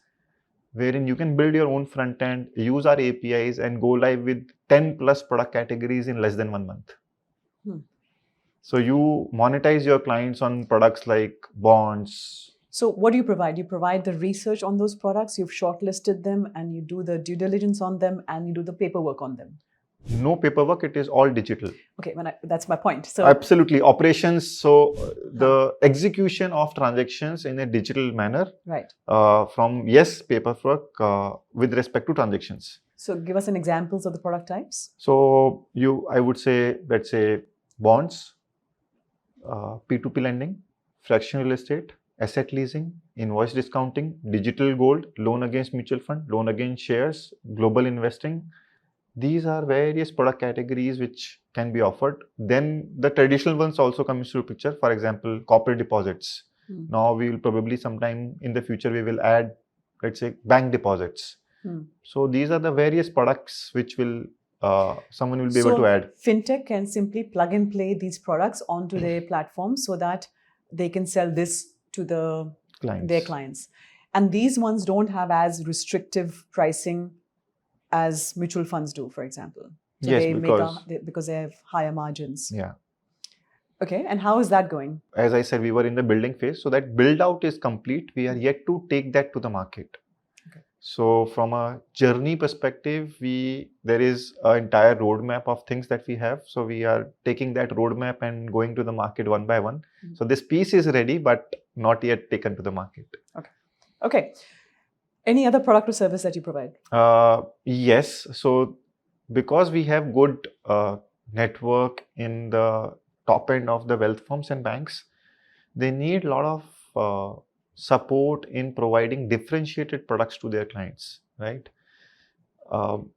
wherein you can build your own front end, use our APIs, and go live with 10 plus product categories in less than 1 month. So you monetize your clients on products like bonds. So what do you provide? You provide the research on those products, you've shortlisted them, and you do the due diligence on them, and you do the paperwork on them. No paperwork, it is all digital. Okay, that's my point. So absolutely, operations. So the execution of transactions in a digital manner, right? From paperwork with respect to transactions. So give us an examples of the product types. So I would say, let's say, bonds, P2P lending, fractional real estate, asset leasing, invoice discounting, digital gold, loan against mutual fund, loan against shares, global investing. These are various product categories which can be offered. Then the traditional ones also come into picture. For example, corporate deposits. Now we will probably sometime in the future we will add, let's say, bank deposits. So these are the various products which will someone will be able to add. Fintech can simply plug and play these products onto their platform so that they can sell this to their clients. And these ones don't have as restrictive pricing as mutual funds do, for example. So yes, because they have higher margins. Yeah. Okay, and how is that going? As I said, we were in the building phase. So that build out is complete. We are yet to take that to the market. Okay. So from a journey perspective, there is an entire roadmap of things that we have. So we are taking that roadmap and going to the market one by one. So this piece is ready, but not yet taken to the market. Okay. Any other product or service that you provide? Yes. So because we have good network in the top end of the wealth firms and banks, they need a lot of support in providing differentiated products to their clients, right?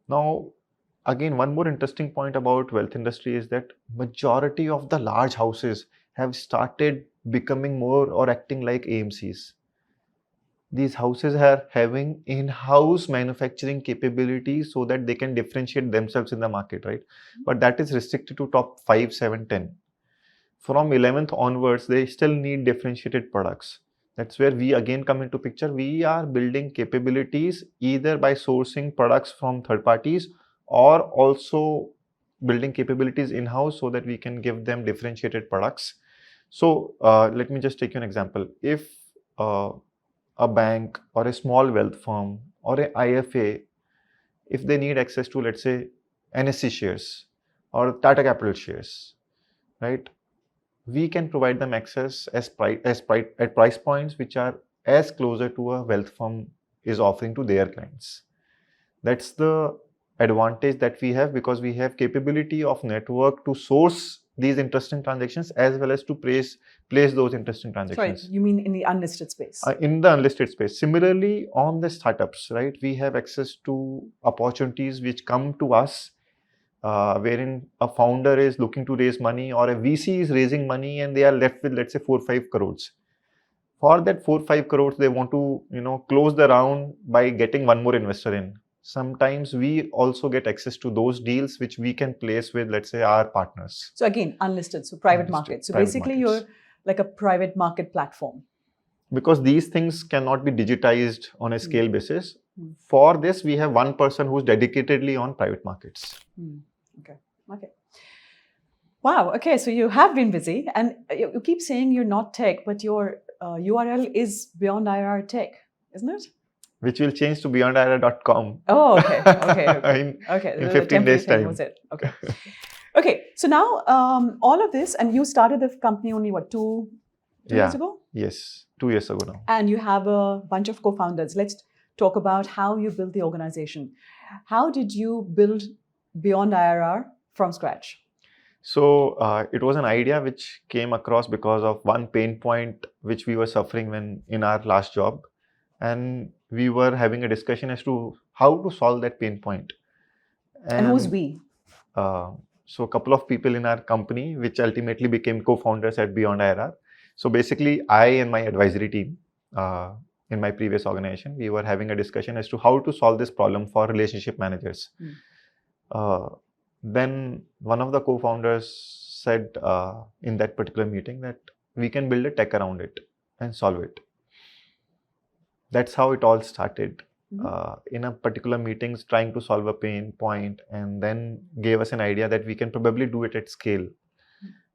Now, again, one more interesting point about wealth industry is that majority of the large houses have started becoming more or acting like AMCs. these houses are having in-house manufacturing capabilities so that they can differentiate themselves in the market, right? But that is restricted to top 5, 7, 10. From 11th onwards, they still need differentiated products. That's where we again come into picture. We are building capabilities either by sourcing products from third parties or also building capabilities in-house so that we can give them differentiated products. So let me just take you an example. If a bank or a small wealth firm or a IFA, if they need access to, let's say, NSE shares or Tata Capital shares, right? We can provide them access at price points which are as closer to a wealth firm is offering to their clients. That's the advantage that we have because we have capability of network to source these interesting transactions as well as to place those interesting transactions. Sorry, you mean in the unlisted space? In the unlisted space. Similarly, on the startups, right, we have access to opportunities which come to us wherein a founder is looking to raise money or a VC is raising money and they are left with, let's say, 4-5 crores. For that 4-5 crores, they want to, close the round by getting one more investor in. Sometimes we also get access to those deals which we can place with, let's say, our partners. So again, unlisted, so private market. So basically, you're like a private market platform. Because these things cannot be digitized on a scale basis. For this, we have one person who's dedicatedly on private markets. Okay. Wow. Okay. So you have been busy, and you keep saying you're not tech, but your URL is BeyondIRR Tech, isn't it? Which will change to BeyondIRR.com. Oh, okay. In 15 days' time. Was it? Okay. Okay. So now all of this, and you started the company only what, two years ago? Yes, 2 years ago now. And you have a bunch of co-founders. Let's talk about how you built the organization. How did you build BeyondIRR from scratch? So it was an idea which came across because of one pain point which we were suffering when in our last job, and we were having a discussion as to how to solve that pain point. And who's we? So a couple of people in our company, which ultimately became co-founders at BeyondIRR. So basically, I and my advisory team in my previous organization, we were having a discussion as to how to solve this problem for relationship managers. Then one of the co-founders said in that particular meeting that we can build a tech around it and solve it. That's how it all started. In a particular meetings, trying to solve a pain point, and then gave us an idea that we can probably do it at scale.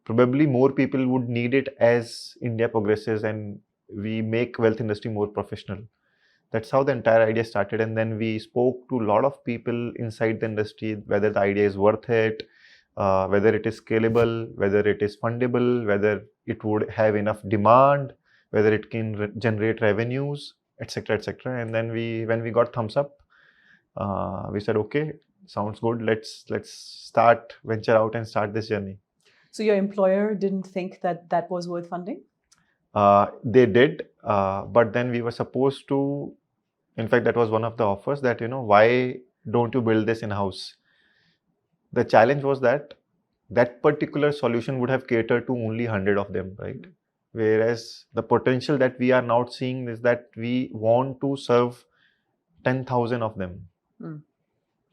Probably more people would need it as India progresses and we make wealth industry more professional. That's how the entire idea started. And then we spoke to a lot of people inside the industry, whether the idea is worth it, whether it is scalable, whether it is fundable, whether it would have enough demand, whether it can generate revenues, etc., etc. And then when we got thumbs up, we said, okay, sounds good. Let's start, venture out and start this journey. So your employer didn't think that was worth funding? They did, but then we were supposed to, in fact, that was one of the offers that, why don't you build this in-house? The challenge was that particular solution would have catered to only 100 of them, right? Whereas the potential that we are now seeing is that we want to serve 10,000 of them.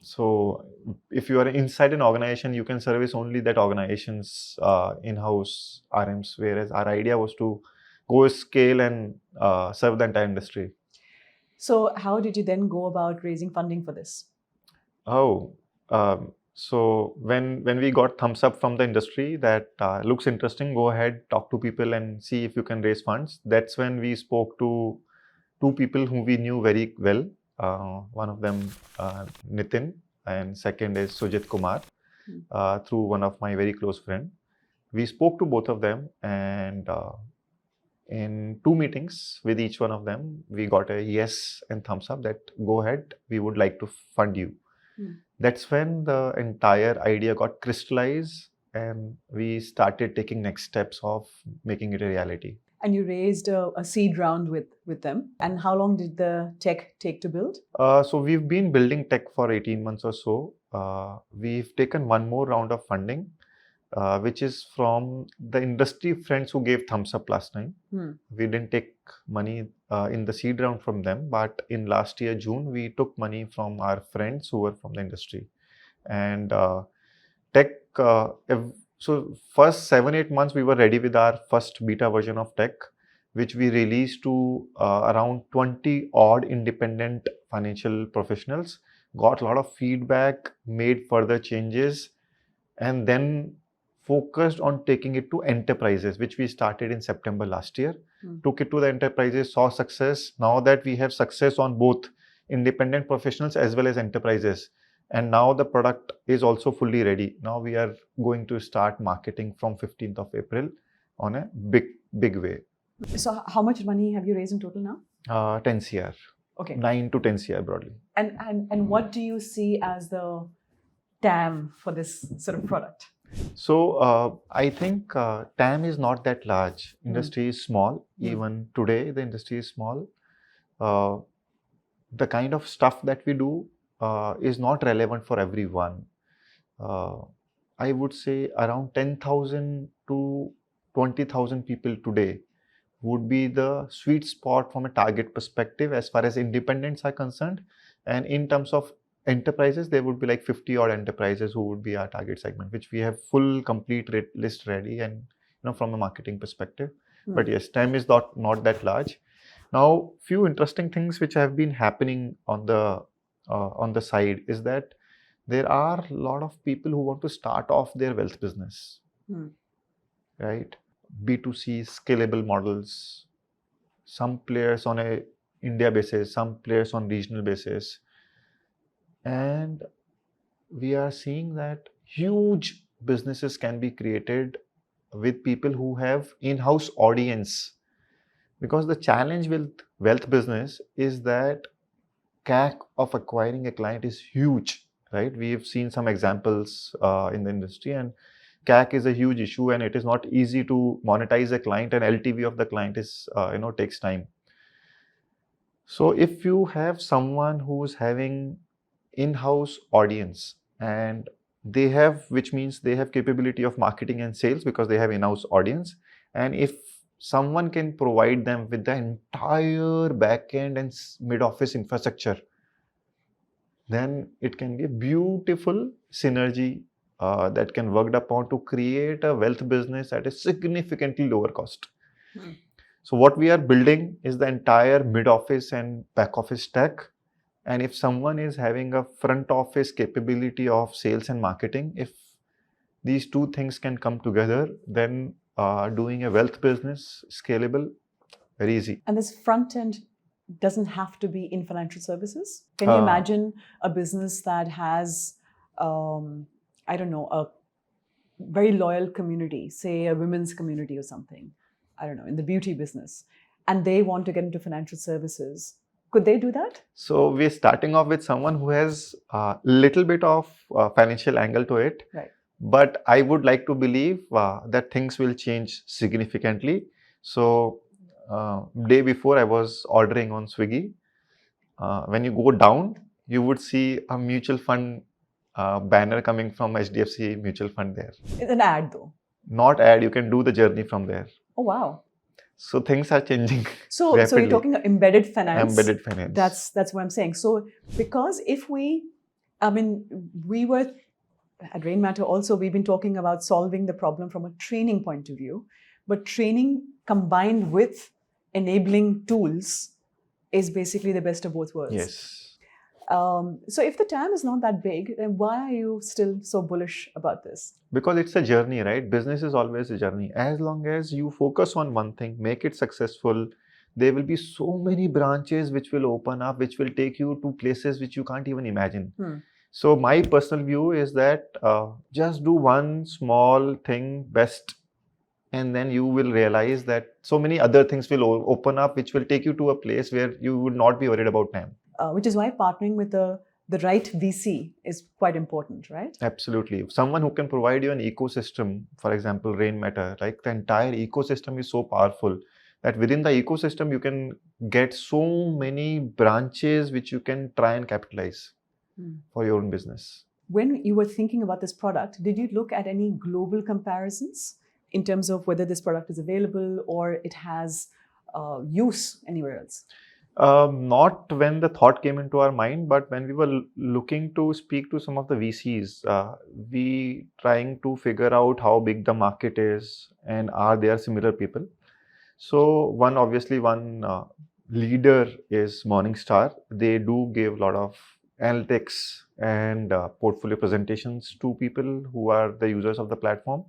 So if you are inside an organization, you can service only that organization's in-house RMs, whereas our idea was to go scale and serve the entire industry. So how did you then go about raising funding for this? So when we got thumbs up from the industry that looks interesting, go ahead, talk to people and see if you can raise funds. That's when we spoke to two people whom we knew very well. One of them, Nithin, and second is Sujit Kumar, through one of my very close friend. We spoke to both of them, and in 2 meetings with each one of them, we got a yes and thumbs up that go ahead, we would like to fund you. That's when the entire idea got crystallized and we started taking next steps of making it a reality. And you raised a seed round with them. And how long did the tech take to build? So we've been building tech for 18 months or so. We've taken one more round of funding. which is from the industry friends who gave thumbs up last time. We didn't take money in the seed round from them, but in last year, June, we took money from our friends who were from the industry. And tech, so first 7-8 months, we were ready with our first beta version of tech, which we released to around 20 odd independent financial professionals, got a lot of feedback, made further changes, and then focused on taking it to enterprises, which we started in September last year. Took it to the enterprises, saw success. Now that we have success on both independent professionals as well as enterprises, and now the product is also fully ready. Now we are going to start marketing from 15th of April on a big way. So how much money have you raised in total now? 10 CR. Okay. 9 to 10 CR broadly. And what do you see as the TAM for this sort of product? So I think TAM is not that large. Industry is small. Even today, the industry is small. The kind of stuff that we do is not relevant for everyone. I would say around 10,000 to 20,000 people today would be the sweet spot from a target perspective as far as independents are concerned. And in terms of enterprises, there would be like 50 odd enterprises who would be our target segment, which we have full complete list ready and from a marketing perspective. But yes, TAM is not that large. Now, few interesting things which have been happening on the side is that there are a lot of people who want to start off their wealth business, right? B2C scalable models, some players on a India basis, some players on regional basis. And we are seeing that huge businesses can be created with people who have in-house audience. Because the challenge with wealth business is that CAC of acquiring a client is huge, right? We have seen some examples in the industry, and CAC is a huge issue, and it is not easy to monetize a client, and LTV of the client is takes time. So if you have someone who's having in-house audience and they have, which means they have capability of marketing and sales because they have in-house audience, and if someone can provide them with the entire back-end and mid-office infrastructure, then it can be a beautiful synergy that can work upon to create a wealth business at a significantly lower cost. So what we are building is the entire mid-office and back-office stack. And if someone is having a front office capability of sales and marketing, if these two things can come together, then doing a wealth business scalable, very easy. And this front end doesn't have to be in financial services. Can you imagine a business that has, a very loyal community, say a women's community or something, in the beauty business, and they want to get into financial services? Could they do that? So we're starting off with someone who has a little bit of financial angle to it. Right. But I would like to believe that things will change significantly. So day before I was ordering on Swiggy. When you go down, you would see a mutual fund banner coming from HDFC mutual fund there. It's an ad though. Not ad, you can do the journey from there. Oh, wow. So things are changing. So you're talking embedded finance. Embedded finance. That's what I'm saying. So because we were at Rainmatter also, we've been talking about solving the problem from a training point of view, but training combined with enabling tools is basically the best of both worlds. Yes. So if the TAM is not that big, then why are you still so bullish about this? Because it's a journey, right? Business is always a journey. As long as you focus on one thing, make it successful, there will be so many branches which will open up, which will take you to places which you can't even imagine. So my personal view is that just do one small thing best, and then you will realize that so many other things will open up, which will take you to a place where you would not be worried about time. Which is why partnering with the right VC is quite important, right? Absolutely. Someone who can provide you an ecosystem, for example, Rainmatter, like the entire ecosystem is so powerful that within the ecosystem, you can get so many branches which you can try and capitalize for your own business. when you were thinking about this product, did you look at any global comparisons in terms of whether this product is available or it has use anywhere else? Not when the thought came into our mind, but when we were looking to speak to some of the VCs, we trying to figure out how big the market is and are there similar people. So one leader is Morningstar. They do give a lot of analytics and portfolio presentations to people who are the users of the platform.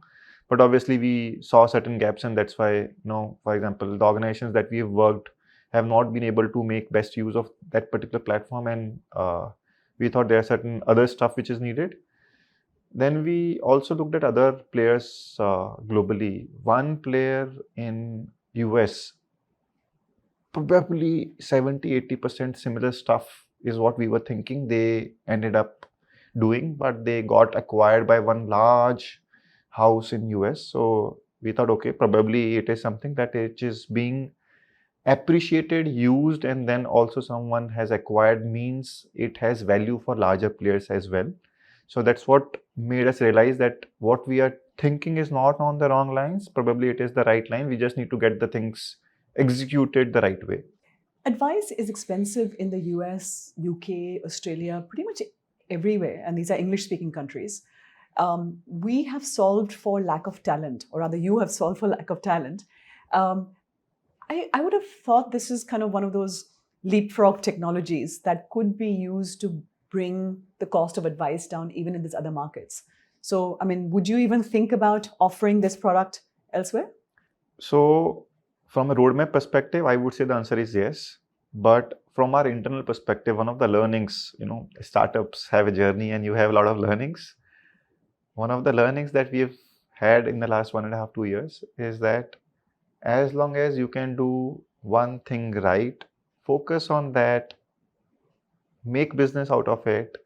But obviously we saw certain gaps, and that's why, for example, the organizations that we have worked have not been able to make best use of that particular platform, and we thought there are certain other stuff which is needed. Then we also looked at other players globally. One player in US, probably 70-80% similar stuff is what we were thinking they ended up doing, but they got acquired by one large house in US. So we thought, okay, probably it is something that it is being appreciated, used, and then also someone has acquired means it has value for larger players as well. So that's what made us realize that what we are thinking is not on the wrong lines. Probably it is the right line. We just need to get the things executed the right way. Advice is expensive in the US, UK, Australia, pretty much everywhere. And these are English-speaking countries. We have solved for lack of talent, or rather you have solved for lack of talent. I would have thought this is kind of one of those leapfrog technologies that could be used to bring the cost of advice down even in these other markets. So, I mean, would you even think about offering this product elsewhere? So, from a roadmap perspective, I would say the answer is yes. But from our internal perspective, one of the learnings, startups have a journey and you have a lot of learnings. One of the learnings that we have had in the last 1.5, 2 years is that as long as you can do one thing right, focus on that, make business out of it.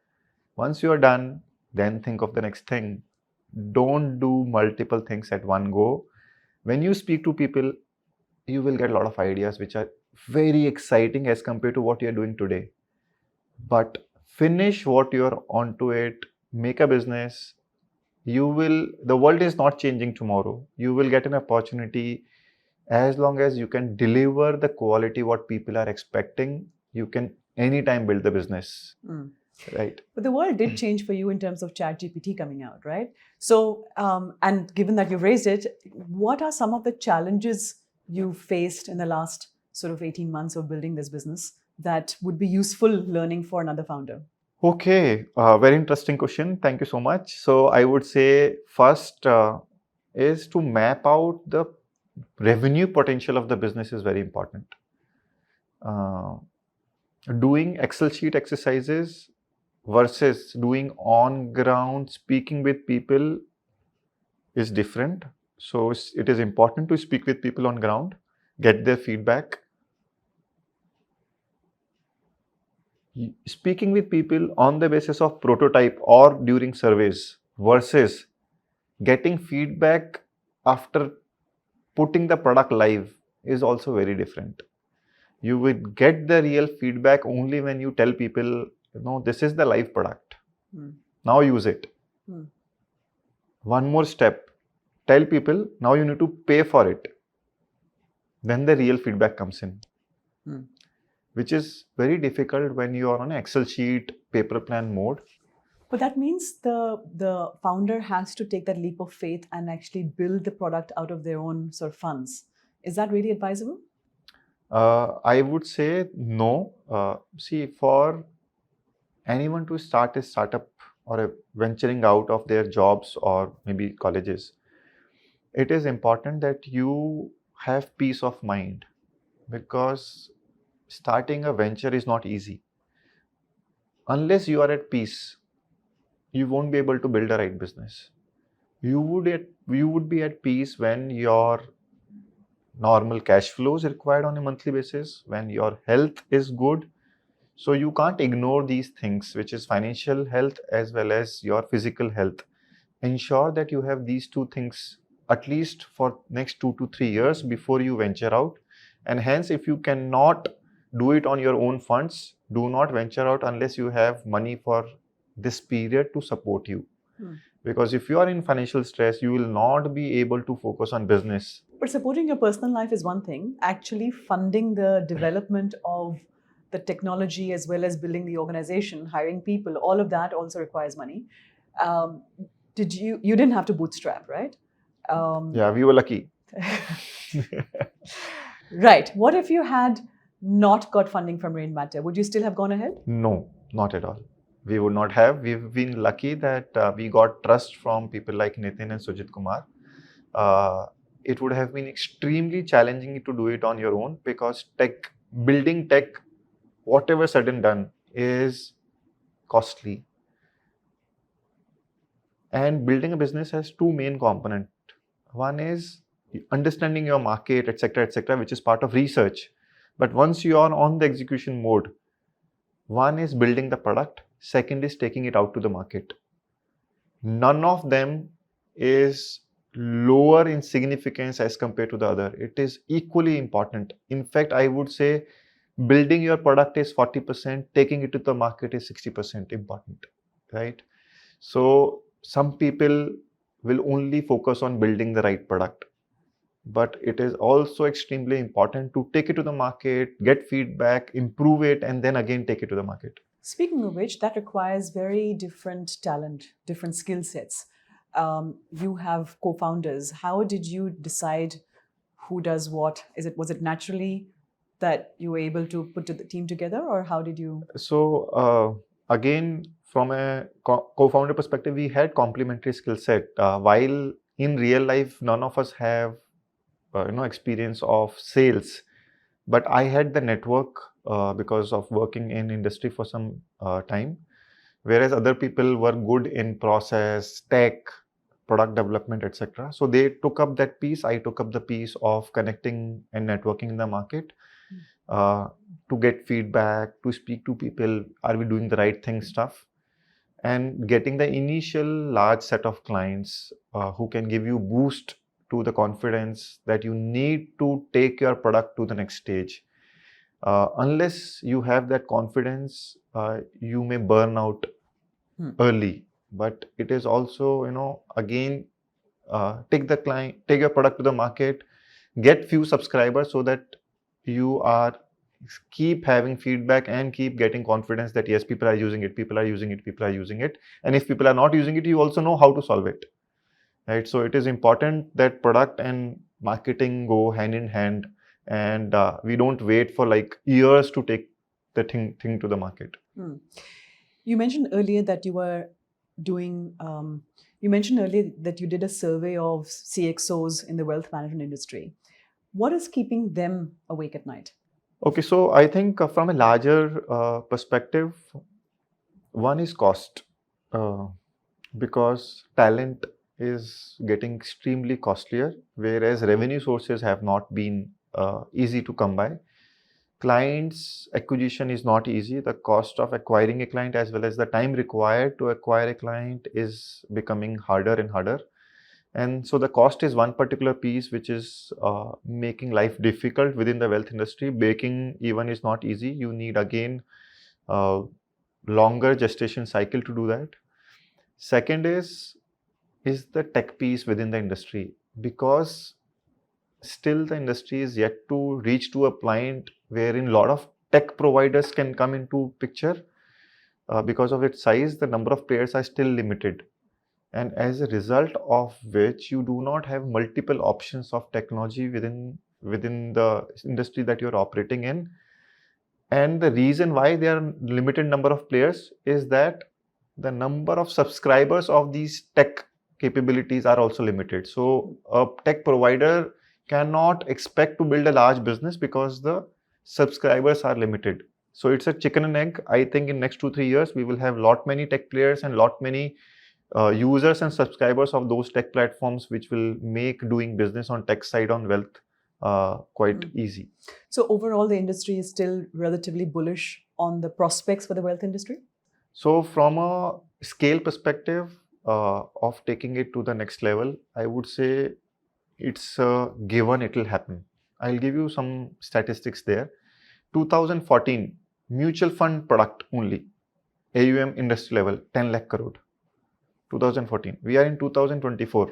Once you are done, then think of the next thing. Don't do multiple things at one go. When you speak to people, you will get a lot of ideas which are very exciting as compared to what you're doing today. But finish what you're onto it, make a business. The world is not changing tomorrow. You will get an opportunity. As long as you can deliver the quality what people are expecting, you can anytime build the business. Right. But the world did change for you in terms of ChatGPT coming out, right? So, and given that you've raised it, what are some of the challenges you faced in the last sort of 18 months of building this business that would be useful learning for another founder? Okay, very interesting question. Thank you so much. So I would say first is to map out the revenue potential of the business is very important. Doing Excel sheet exercises versus doing on ground speaking with people is different. So it is important to speak with people on ground, get their feedback. Speaking with people on the basis of prototype or during surveys versus getting feedback after putting the product live is also very different. You would get the real feedback only when you tell people, this is the live product. Now use it. One more step. Tell people, now you need to pay for it. Then the real feedback comes in. Which is very difficult when you are on an Excel sheet, paper plan mode. But that means the founder has to take that leap of faith and actually build the product out of their own sort of funds. Is that really advisable? I would say no. See, for anyone to start a startup or a venturing out of their jobs or maybe colleges, it is important that you have peace of mind, because starting a venture is not easy. Unless you are at peace, you won't be able to build a right business. You would be at peace when your normal cash flow is required on a monthly basis, when your health is good. So you can't ignore these things, which is financial health as well as your physical health. Ensure that you have these two things at least for next 2 to 3 years before you venture out. And hence, if you cannot do it on your own funds, do not venture out unless you have money for this period to support you. Hmm. Because if you are in financial stress, you will not be able to focus on business. But supporting your personal life is one thing. Actually funding the development of the technology as well as building the organization, hiring people, all of that also requires money. Um, you didn't have to bootstrap, right? Yeah, we were lucky. Right. What if you had not got funding from Rainmatter? Would you still have gone ahead? No, not at all. We would not have. We've been lucky that we got trust from people like Nithin and Sujit Kumar. It would have been extremely challenging to do it on your own, because building tech, whatever said and done, is costly. And building a business has two main components. One is understanding your market, etc., which is part of research. But once you are on the execution mode, one is building the product, second is taking it out to the market. None of them is lower in significance as compared to the other. It is equally important. In fact, I would say building your product is 40%, taking it to the market is 60% important, right? So some people will only focus on building the right product, but it is also extremely important to take it to the market, get feedback, improve it, and then again take it to the market. Speaking of which, that requires very different talent, different skill sets. You have co-founders. How did you decide who does what? Was it naturally that you were able to put the team together, or how did you? So again, from a co-founder perspective, we had complementary skill set. While in real life, none of us have experience of sales, but I had the network because of working in industry for some time, whereas other people were good in process, tech, product development, etc. So they took up that piece. I took up the piece of connecting and networking in the market, to get feedback, to speak to people, are we doing the right thing stuff, and getting the initial large set of clients who can give you boost to the confidence that you need to take your product to the next stage. Unless you have that confidence, you may burn out early. But it is also, again, take your product to the market, get few subscribers so that you keep having feedback and keep getting confidence that yes, people are using it, and if people are not using it, you also know how to solve it, right? So it is important that product and marketing go hand in hand, and we don't wait for like years to take the thing to the market. You mentioned earlier that you were doing. You mentioned earlier that you did a survey of CXOs in the wealth management industry. What is keeping them awake at night? Okay, so I think from a larger perspective, one is cost, because talent is getting extremely costlier, whereas revenue sources have not been easy to come by. Clients acquisition is not easy. The cost of acquiring a client as well as the time required to acquire a client is becoming harder and harder. And so the cost is one particular piece which is making life difficult within the wealth industry. Baking even is not easy. You need again longer gestation cycle to do that. Second is the tech piece within the industry, because still the industry is yet to reach to a point wherein a lot of tech providers can come into picture. Because of its size, the number of players are still limited. And as a result of which, you do not have multiple options of technology within the industry that you're operating in. And the reason why there are limited number of players is that the number of subscribers of these tech capabilities are also limited. So a tech provider cannot expect to build a large business because the subscribers are limited. So it's a chicken and egg. I think in next 2-3 years, we will have lot many tech players and lot many users and subscribers of those tech platforms, which will make doing business on tech side on wealth quite easy. So overall, the industry is still relatively bullish on the prospects for the wealth industry? So from a scale perspective of taking it to the next level, I would say it's given it will happen. I'll give you some statistics there. 2014, mutual fund product only. AUM industry level, 10 lakh crore. 2014. We are in 2024.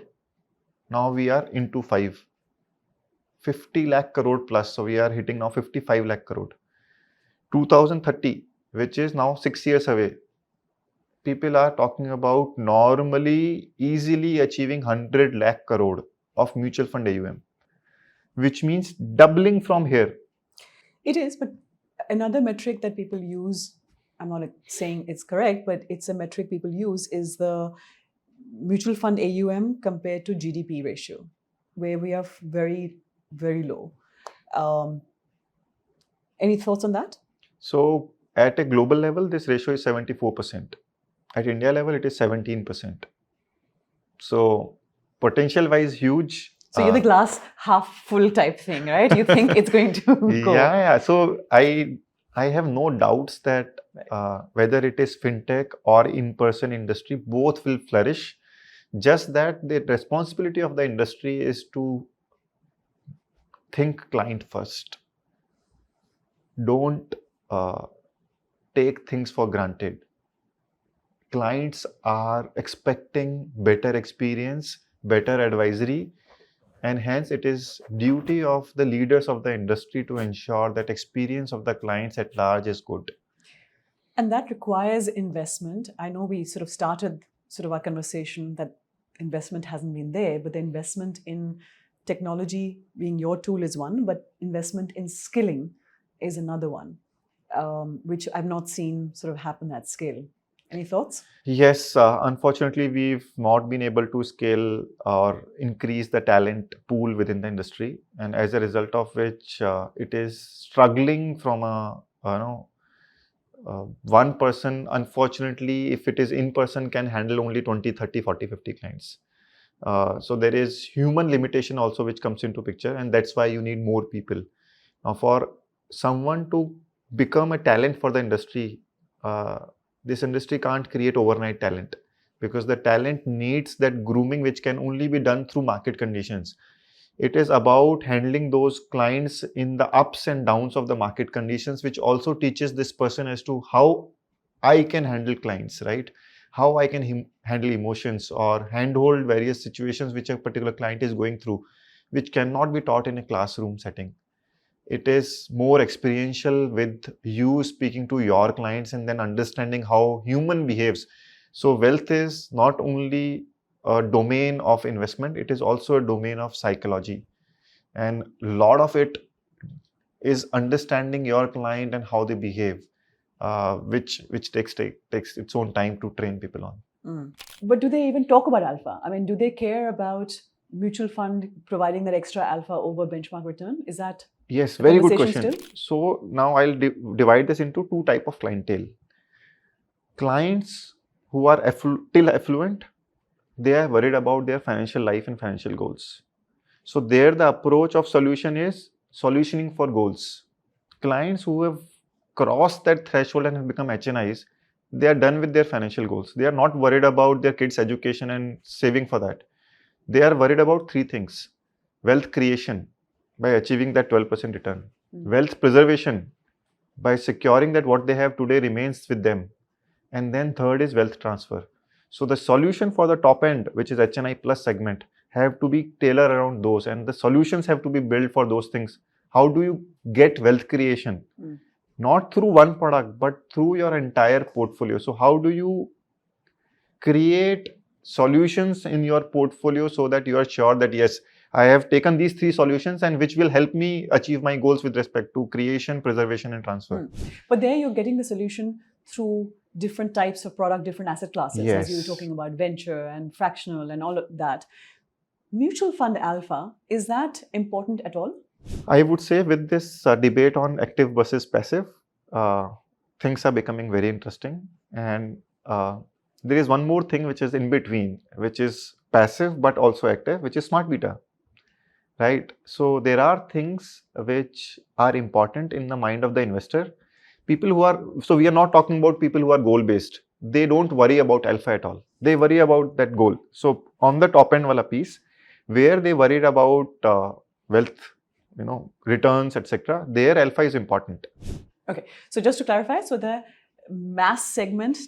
Now we are into 50 lakh crore plus. So we are hitting now 55 lakh crore. 2030, which is now 6 years away. People are talking about normally easily achieving 100 lakh crore of mutual fund AUM, which means doubling from here. It is, but another metric that people use, I'm not saying it's correct, but it's a metric people use, is the mutual fund AUM compared to GDP ratio, where we are very, very low. Any thoughts on that? So at a global level, this ratio is 74%. At India level, it is 17%. So potential-wise, huge. So you're the glass half full type thing, right? You think it's going to go. Yeah. So I have no doubts that whether it is fintech or in-person industry, both will flourish. Just that the responsibility of the industry is to think client first. Don't take things for granted. Clients are expecting better experience, better advisory, and hence it is duty of the leaders of the industry to ensure that experience of the clients at large is good. And that requires investment. I know we sort of started our conversation that investment hasn't been there, but the investment in technology being your tool is one, but investment in skilling is another one, which I've not seen sort of happen at scale. Any thoughts? Yes, unfortunately, we've not been able to scale or increase the talent pool within the industry, and as a result of which, it is struggling from one person. Unfortunately, if it is in person, can handle only 20, 30, 40, 50 clients. So there is human limitation also which comes into picture, and that's why you need more people. Now, for someone to become a talent for the industry, this industry can't create overnight talent, because the talent needs that grooming which can only be done through market conditions. It is about handling those clients in the ups and downs of the market conditions, which also teaches this person as to how I can handle clients, right? How I can handle emotions or handhold various situations which a particular client is going through, which cannot be taught in a classroom setting. It is more experiential with you speaking to your clients and then understanding how human behaves. So wealth is not only a domain of investment, it is also a domain of psychology. And a lot of it is understanding your client and how they behave, which takes its own time to train people on. But do they even talk about alpha? I mean, do they care about mutual fund providing that extra alpha over benchmark return? Is that Yes, very good conversation question. still? So now I'll divide this into two types of clientele. Clients who are still affluent, they are worried about their financial life and financial goals. So there the approach of solution is solutioning for goals. Clients who have crossed that threshold and have become HNIs, they are done with their financial goals. They are not worried about their kids' education and saving for that. They are worried about three things: wealth creation by achieving that 12% return, wealth preservation by securing that what they have today remains with them, and then third is wealth transfer. So the solution for the top end, which is HNI plus segment, have to be tailored around those, and the solutions have to be built for those things. How do you get wealth creation? Not through one product, but through your entire portfolio. So how do you create solutions in your portfolio so that you are sure that yes, I have taken these three solutions and which will help me achieve my goals with respect to creation, preservation, and transfer. But there you're getting the solution through different types of product, different asset classes, Yes. as you were talking about venture and fractional and all of that. Mutual fund alpha, is that important at all? I would say with this debate on active versus passive, things are becoming very interesting. And there is one more thing which is in between, which is passive but also active, which is smart beta. Right? So there are things which are important in the mind of the investor. People who are, so we are not talking about people who are goal based. They don't worry about alpha at all. They worry about that goal. So on the top end wala piece, where they worried about wealth, returns, etc., their alpha is important. Okay, so just to clarify, so the mass segment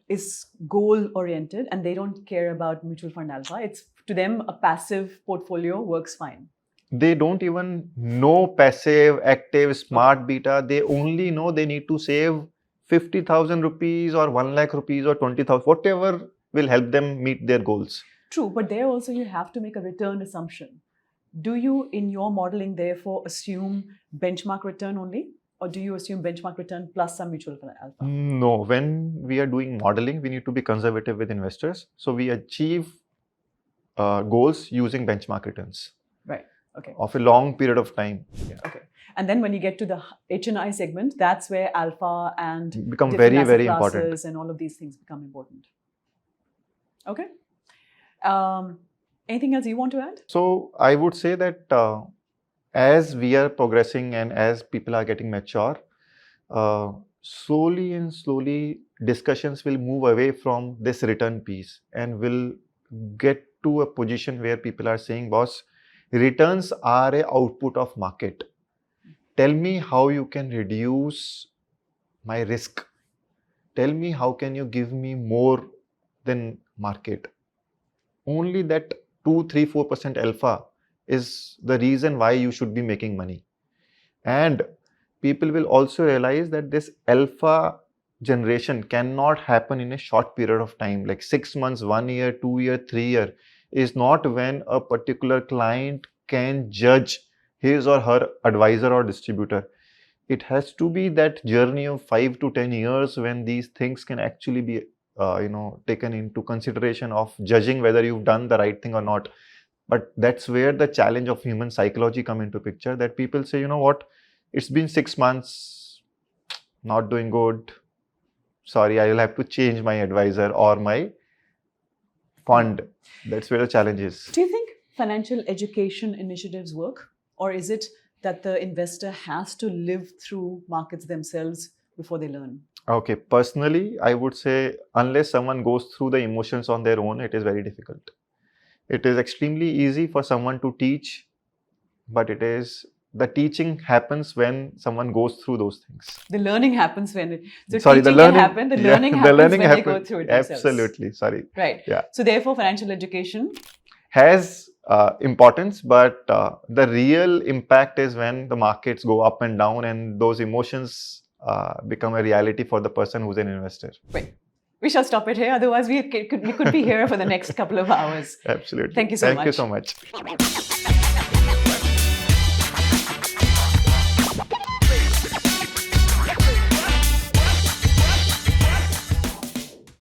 is goal oriented and they don't care about mutual fund alpha. It's to them a passive portfolio works fine. They don't even know passive, active, smart beta. They only know they need to save 50,000 rupees or 1 lakh rupees or 20,000, whatever will help them meet their goals. True, but there also you have to make a return assumption. Do you, in your modeling, therefore assume benchmark return only? Or do you assume benchmark return plus some mutual fund alpha? No, when we are doing modeling, we need to be conservative with investors. So we achieve goals using benchmark returns. Right. Okay. Of a long period of time. Yeah. Okay. And then when you get to the HNI segment, that's where alpha and become different very, asset very classes important. And all of these things become important. Okay. Anything else you want to add? So I would say that as we are progressing and as people are getting mature, slowly discussions will move away from this return piece and will get to a position where people are saying, boss, returns are an output of market. Tell me how you can reduce my risk. Tell me how can you give me more than market. Only that 2, 3, 4% alpha is the reason why you should be making money. And people will also realize that this alpha generation cannot happen in a short period of time, like 6 months, 1 year, 2 year, 3 year is not when a particular client can judge his or her advisor or distributor. It has to be that journey of 5 to 10 years when these things can actually be taken into consideration of judging whether you've done the right thing or not. But that's where the challenge of human psychology come into picture, that people say, you know what, it's been 6 months, not doing good. Sorry, I will have to change my advisor or my fund. That's where the challenge is. Do you think financial education initiatives work? Or is it that the investor has to live through markets themselves before they learn? Okay, personally, I would say unless someone goes through the emotions on their own, it is very difficult. It is extremely easy for someone to teach, but the teaching happens when someone goes through those things. The learning happens when it. So sorry, teaching the learning can happen. The learning happens when they go through it themselves. Absolutely, sorry. Right. Yeah. So therefore, financial education has importance, but the real impact is when the markets go up and down and those emotions become a reality for the person who's an investor. Right. We shall stop it here. Otherwise, we could be here for the next couple of hours. Absolutely. Thank you so much. Thank you so much.